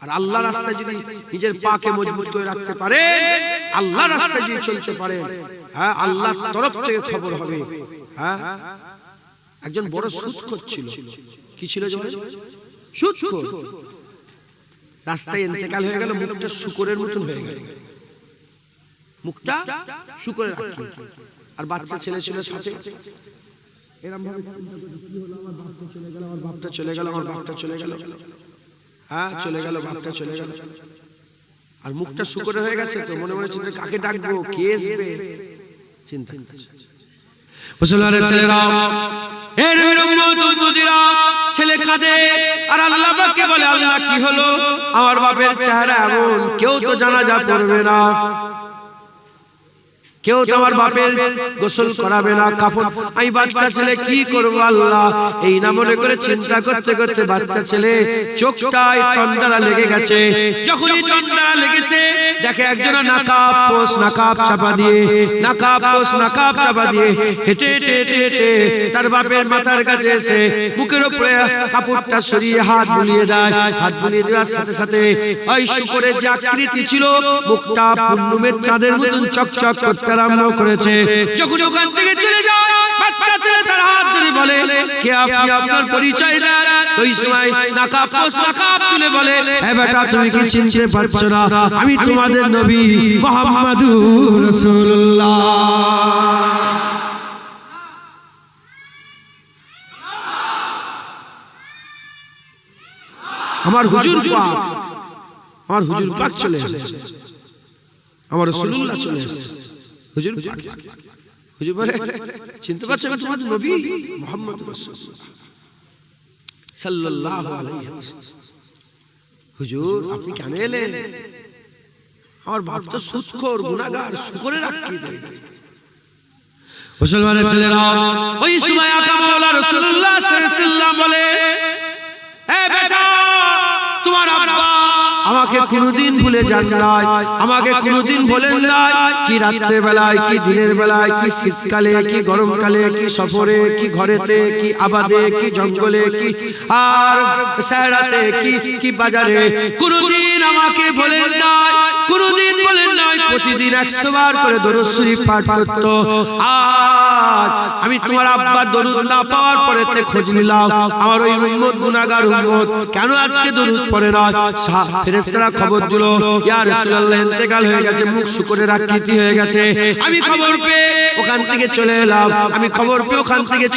[SPEAKER 1] আর আল্লাহ রাস্তায় যদি নিজের পাকে মজবুত করে রাখতে পারে, আল্লাহ রাস্তায় যদি চলতে পারে, হ্যাঁ, আল্লাহর তরফ থেকে খবর হবে। হ্যাঁ, একজন বড় সুদখোর ছিল। কি ছিল? সুদখোর। রাস্তায় ইন্তেকাল হয়ে গেল, মুখটা শুকরের মতন হয়ে গেল, মুখটা শুকরের। আর বাচ্চা ছেলে ছিল সাথে, এরকম ভাবে কি হলো, আমার বাপটা চলে গেল, আমার বাপটা চলে গেল, আমার বাপটা চলে গেল। হ্যাঁ চলে গেল, বাপটা চলে গেল, আর মুখটা শুকরে হয়ে গেছে, তো মনে মনে চিন্তা কাকে ডাকবো, কে আসবে, চিন্তা। মুসলমানের ছেলেরা, ছেলে কাঁদে আর আল্লাহ পাককে বলে, আল্লাহ কি হলো, আমার বাপের চেহারা এমন, কেউ তো জানাজা পড়বে না, কেউ তো আমার বাপের গোসল করাবে না, কাফন, আমি বাচ্চা ছেলে কি করবো আল্লাহ, এই না মনে করে চিন্তা করতে করতে বাচ্চা ছেলে চোখটায় তন্দ্রা লেগে গেছে। যখনই তন্দ্রা লেগেছে দেখে একজন নাকাব চাপা দিয়ে হেঁটে তার বাপের মাথার কাছে এসে মুখের উপরে কাপড়টা সরিয়ে হাত বুলিয়ে দেয়। হাত বুলিয়ে দেওয়ার সাথে সাথে ওই শুকরের যে আকৃতি ছিল, মুখটা পূর্ণিমের চাঁদের মতন চকচক করতে আরম্ভ করেছে। যখন ওখান থেকে চলে যায়, বাচ্চা ছেলে তার হাত ধরে বলে, কে আপনি, আপনার পরিচয় দেন। ওই সময় নাকাব তুলে বলে, হে বেটা, তুমি কি চিনতে পারছো না, আমি তোমাদের নবী মুহাম্মাদুর রাসূলুল্লাহ। আমার হুজুর পাক চলে এসেছে, আমার রাসূলুল্লাহ চলে এসেছে। হুজুর বলে, চিনতে পারছো আমি তোমাদের নবী মুহাম্মদ রাসূলুল্লাহ সাল্লাল্লাহু আলাইহি ওয়াসাল্লাম। হুজুর আপনি কেন এলেন? আমার বাপ তো সুদখোর, গুনাহগার, শুকরের আকৃতি। মুসলমানের ছেলেরা, ওই সময় আকা মাওলা রাসূলুল্লাহ সাল্লাল্লাহু আলাইহি ওয়াসাল্লাম বলে, এ বেটা, তোমার আব্বা আমাকে কোনদিন ভুলে যান নাই, আমাকে কোনদিন বলেন নাই, কি রাত্রে বেলায়, কি দিনের বেলায়, কি শীতকালে, কি গরমকালে, কি সফরে, কি ঘরেতে, কি আবাদে, কি জঙ্গলে, কি আর সারাতে, কি বাজারে, কোনদিন আমাকে বলেন নাই, কোনদিন বলেন নাই। প্রতিদিন 100 বার করে দরুদ শরীফ পাঠ করত। আজ আমি তোমার আব্বার দরুদ না পাওয়ার পরেতে খোঁজ নিলাম, আমার ওই উম্মত গুনাহগার উম্মত কেন আজকে দরুদ পড়ে না। ফেরেশতারা খবর দিল, ইয়া রাসূলুল্লাহ ইন্তেকাল হয়ে গেছে, মুখ শুকরের আকৃতি হয়ে গেছে। আমি খবর পেয়ে ওখান থেকে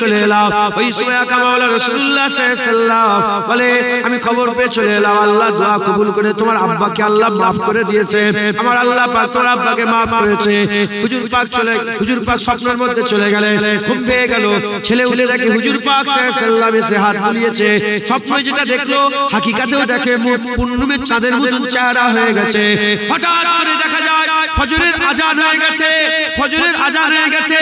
[SPEAKER 1] চলে এলাম, ওই সময় আকা মাওলা রাসূলুল্লাহ সাল্লাল্লাহু আলাইহি ওয়াসাল্লাম বলে, আমি খবর পেয়ে চলে এলাম, আল্লাহ দোয়া কবুল করে তোমার আব্বাকে আল্লাহ মাফ করে দিয়েছে, আমার আল্লাহ পাক তোমার আব্বাকে মাফ করেছে। হুজুর পাক স্বপ্নের মধ্যে চলে গেলেন, ঘুম পেয়ে গেল, ছেলে উঠে দেখে হুজুর পাক সাল্লাল্লাহু আলাইহি ওয়াসাল্লাম এসে হাত বুলিয়েছে। স্বপ্নে যেটা দেখলো হাকিকাতেও দেখে, মুখ পূর্ণিমের চাঁদের মতন চেহারা হয়ে গেছে। হঠাৎ করে দেখা যায় ফজরের আজান হয়ে গেছে,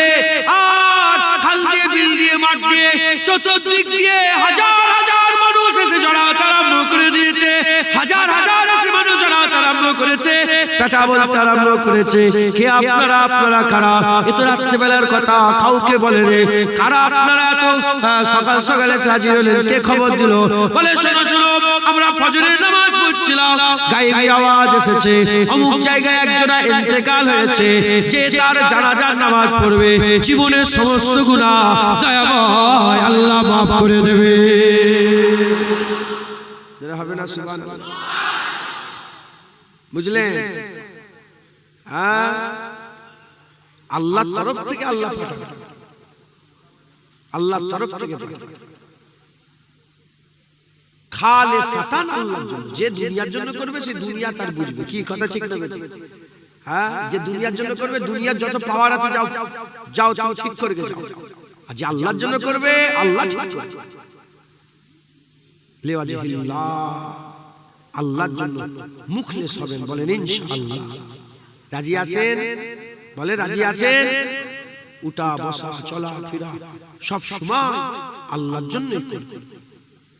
[SPEAKER 1] আর খাল দিয়ে, বিল দিয়ে, মাঠ দিয়ে, চতুর্দিক দিয়ে হাজার হাজার মানুষ এসে জড়াতে আরম্ভ করে দিয়েছে। হাজার হাজার এসে মানুষ জড়াতে আরম্ভ করেছে, পেটা বলতে আরম্ভ করেছে, কে আপনারা কারা? এ তো রাত্রিবেলার কথা, কাউকে বলে রে, কারা আপনারা? তো সকাল সকালে হাজির হলেন, কে খবর দিল? বলে, শোনো, আমরা ফজরের নামাজ পড়ছিলাম, গায়েবী আওয়াজ এসেছে, অমুক জায়গায় একজনা ইন্তেকাল হয়েছে, যে তার জানাজার নামাজ পড়বে, জীবনের সমস্ত গুনাহ দয়াময় আল্লাহ মাফ করে দেবে। হবে না? সুবহানাল্লাহ। বুঝলেন? আল্লাহর তরফ থেকে আল্লাহ পাঠাবে, আল্লাহর তরফ থেকে খালেসাতান আল্লাহর জন্য। যে দুনিয়ার জন্য করবে সে দুনিয়া তার বুঝবে। কি কথা ঠিক না? হ্যাঁ, যে দুনিয়ার জন্য করবে, দুনিয়ার যত পাওয়ার আছে যাও তুমি ঠিক করে যাও। আর যে আল্লাহর জন্য করবে, আল্লাহ ঠিক করবে। লিওয়াজহিল্লাহ, আল্লাহর জন্য মুখলেস হবেন, বলেন ইনশাআল্লাহ। রাজি আছেন? বলে রাজি আছেন? উঠা বসা চলা ফেরা সব সময় আল্লাহর জন্যই করবেন,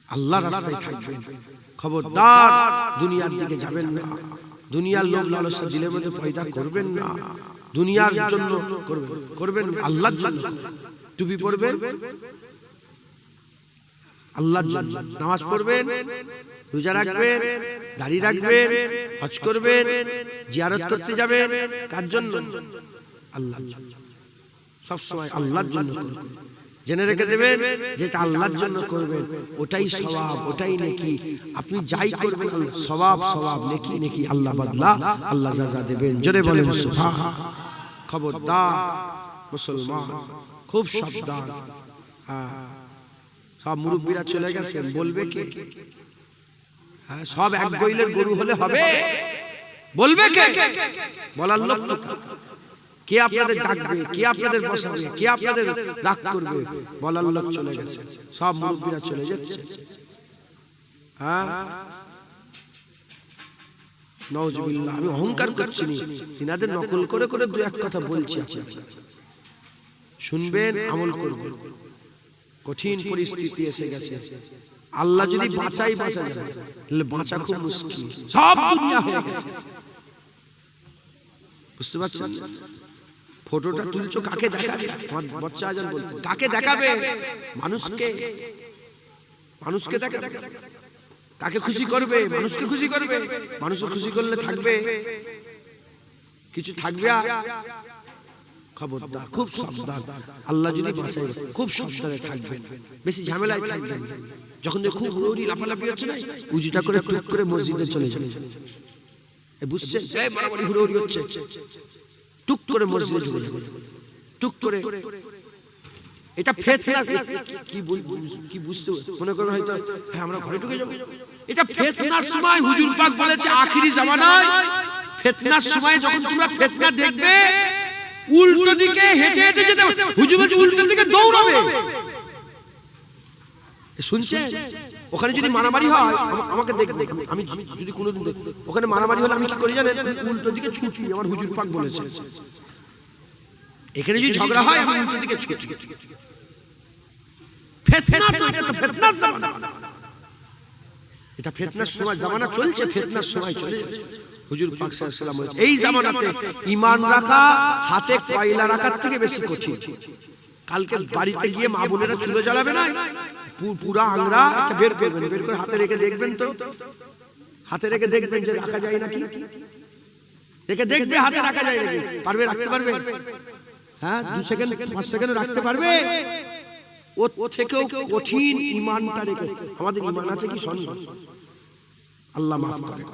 [SPEAKER 1] আল্লাহর রাস্তায় থাকবেন। খবরদার দুনিয়ার দিকে যাবেন না, দুনিয়ার লোভ লালসা দিলের মধ্যে পয়দা করবেন না। দুনিয়ার জন্য করবেন, আল্লাহর জন্য। টুপি পরবেন আল্লাহর জন্য, নামাজ পড়বেন, রোজা রাখবেন, দাড়ি রাখবেন, হজ করবেন, জিয়ারত করতে যাবেন, কার জন্য? আল্লাহর জন্য। সব সময় আল্লাহর জন্য করবেন। জেনে রেখে দেবেন, যেটা আল্লাহর জন্য করবেন ওটাই সওয়াব, ওটাই নেকি। আপনি যাই করবেন সওয়াব, নেকি, আল্লাহ বদলা, আল্লাহ জাযা দেবেন। জোরে বলেন সুবহান। খবরদার মুসলমান, খুব সাবধান। হ্যাঁ, সব মুরব্বীরা চলে গেছেন, বলবে কে? হ্যাঁ, সব এক গইলের গরু হলে হবে? বলবে কে? বলার লোক কোথায়? কে আপনাদের ডাকবে? কে আপনাদের বসাবে? কে আপনাদের রাগ করবে? বলার লোক চলে গেছে, সব মুরব্বীরা চলে যাচ্ছে। হ্যাঁ, নাউজুবিল্লাহ। আমি অহংকার করছি না, তিনাদের নকল করে করে দু এক কথা বলছি, শুনবেন, আমল করবেন। কঠিন পরিস্থিতি এসে গেছে, আল্লাহ যদি বাঁচাই বাঁচা যায়, তাহলে বাঁচা খুব মুশকিল, সব দুনিয়া হয়ে গেছে। বুঝতে পারছেন? ফটোটা তুলছো কাকে দেখাবে? আমার বাচ্চা আজান বলতো, কাকে দেখাবে? মানুষকে, মানুষকে দেখাবে। কাকে খুশি করবে? মানুষকে খুশি করবে। মানুষকে খুশি করলে থাকবে কিছু? থাকবে? খবরদার, খুব সাবধান। আল্লাহ যদি বাঁচায়, খুব সাবধানে থাকবেন, বেশি ঝামেলায় থাকবেন। যখন খুব হুড়োহুড়ি লাফালাফি হচ্ছে না, উজিটা করে টুক করে মসজিদে চলে যাবে। বুঝছেন? বরাবরই হুড়োহুড়ি হচ্ছে, টুক করে মসজিদে চলে যাবে, টুক করে। এটা ফিতনা। কি বুঝতে মনে করেন হয়তো হ্যাঁ আমরা ঘরে ঢুকে যাবো, এটা ফিতনার সময়। হুজুর পাক বলেছে আখিরি জামানায় ফিতনার সময় যখন তোমরা ফিতনা দেখবে, উল্টো দিকে হেঁটে হেঁটে যেতে, হুজুর বলছে উল্টো দিকে দৌড়াবে। শুনছেন? ওখানে যদি মারামারি হয়, আমাকে দেখবে, আমি যদি কোনোদিন ওখানে মারামারি হলে আমি কি করি জানেন? উল্টো দিকে ছুটি, আমার হুজুর পাক বলেছে। এখানে যদি ঝগড়া হয়, আমি উল্টো দিকে ছুটি। ফিতনা তো, এটা তো ফিতনার জামানা। এটা ফিতনার সময়, জামানা চলছে, ফিতনার সময় চলে যাচ্ছে। হুজুর পাক সাল্লাল্লাহু আলাইহি ওয়াসাল্লাম বলেছে, এই জামানাতে ঈমান রাখা হাতে কয়লা রাখার থেকে বেশি কঠিন। কালকে বাড়িতে গিয়ে মা বোনেরা চুলো জ্বালাবে না, পুরা আংরা একটা বের করবেন, বের করে হাতে রেখে দেখবেন, তো হাতে রেখে দেখবেন যে রাখা যায় নাকি, রেখে দেখবে হাতে রাখা যায় নাকি। পারবে? রাখতে পারবে? হ্যাঁ, 2 সেকেন্ড 5 সেকেন্ড রাখতে পারবে? ও থেকেও কঠিন ঈমানটা রেখে। আমাদের ঈমান আছে কি সন্দেহ? আল্লাহ মাফ করে।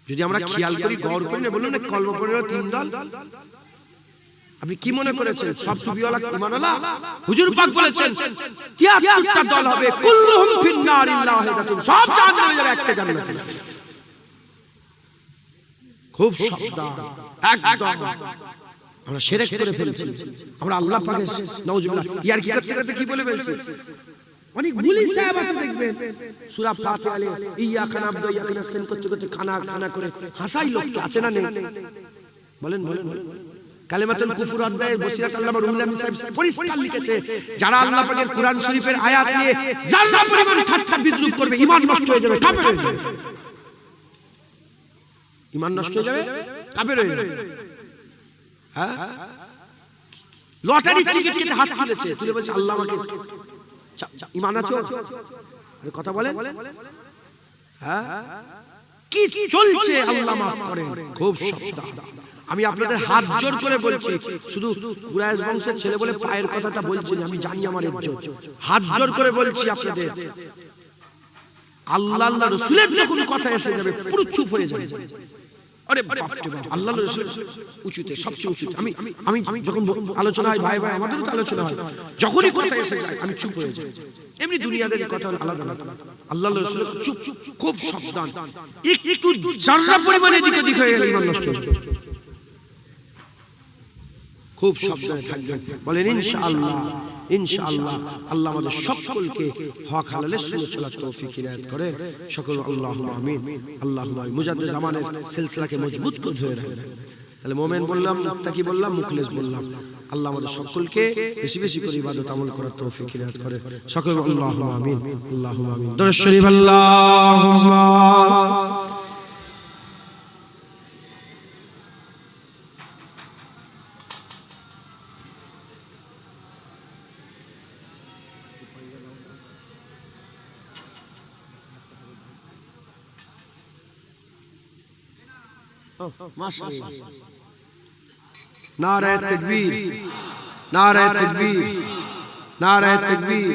[SPEAKER 1] যদি আমরা খেয়াল করি, গৌর করি না, বলুন না কলমা পড়ে 3 দল, আপনি কি মনে করেছেন সব টুপিওয়ালা ঈমানওয়ালা? হুজুর পাক বলেছেন 73টা দল হবে, কুল্লুহুম ফিন্নার ইল্লা ওয়াহিদাতুন, সব জাহান্নামে যাবে, একটা জান্নাতে যাবে। খুব সাবধান, একদম। আমরা শিরক করে ফেলছি, আমরা আল্লাহ পাকের নাউজুবিল্লাহ ইয়ার কি করতে করতে কি বলে ফেলছি। অনেক মুলি সাহেব আছে দেখবেন, সূরা ফাতিহা আলে ইয়াকা নাবদু ওয়া ইয়াকা নাস্তাইন করতে করতে খানা খানা করে হাসাই লোক আছে না নেই? বলেন বলেন। কালেমাতুল কুফর অধ্যায়ে বসিরাত আল্লামা রুহুল আমিন সাহেব পরিষ্কার লিখেছে, যারা আল্লাহ পাকের কোরআন শরীফের আয়াত নিয়ে যারা পরিমাণ ঠাট্টা বিদ্রুপ করবে, ঈমান নষ্ট হয়ে যাবে, কাফের হয়ে যাবে। ঈমান নষ্ট হয়ে যাবে, কাফের হয়ে যাবে। হ্যাঁ, লটারি টিকিট কেটে হাত তুলেছে, তুলে বলছে আল্লাহ আমাকে, ঈমান আছে? আরে কথা বলেন। হ্যাঁ, কি চলছে? আল্লাহ মাফ করেন। খুব সাবধান। আমি আপনাদের হাত জোর করে বলছি, শুধু কুরাইশ বংশের ছেলে বলে পায়ের কথাটা বলছি না, আমি জানি আমার ইজ্জত। হাত জোর করে বলছি আপনাদের, আল্লাহ আল্লাহ রাসূলের যখন কথা এসে যাবে, পুরো চুপ হয়ে যাবে। আরে বাপ রে বাপ, আল্লাহ রাসূল উঁচুতে, সবচেয়ে উঁচুতে। আমি যখন আলোচনা হয়, ভাই ভাই আমাদেরও তো আলোচনা হয়, যখনই কথা এসে যায় আমি চুপ হয়ে যাই। এমনি দুনিয়াদের কথা আলাদা আলাদা, আল্লাহ রাসূল চুপ, খুব সাবধান। একটু যারা পরিমাণে এদিক ওদিক হয়ে গেলে ঈমান নষ্ট হয়ে যাবে। খুব সাবধানে থাকবেন। বলেন ইনশাআল্লাহ, ইনশাআল্লাহ। আল্লাহ আমাদের সকলকে হক হালালের সুন্নাত চলার তৌফিক ইনায়াত করে। সকল আল্লাহুম্মা আমিন, আল্লাহুম্মা আমিন। মুজাদ্দিদ জামানের সিলসিলাকে মজবুত করে ধরে রাখবেন। তাহলে মুমিন বললাম, মুত্তাকি বললাম, মুখলিস বললাম। আল্লাহ আমাদের সকলকে বেশি বেশি করে ইবাদত আমল করার তৌফিক ইনায়াত করে। সকল আল্লাহুম্মা আমিন, আল্লাহুম্মা আমিন। দরুদ শরীফ আল্লাহুম্মা মাশাআল্লাহ। নারে তাকবীর, নারে তাকবীর, নারে তাকবীর।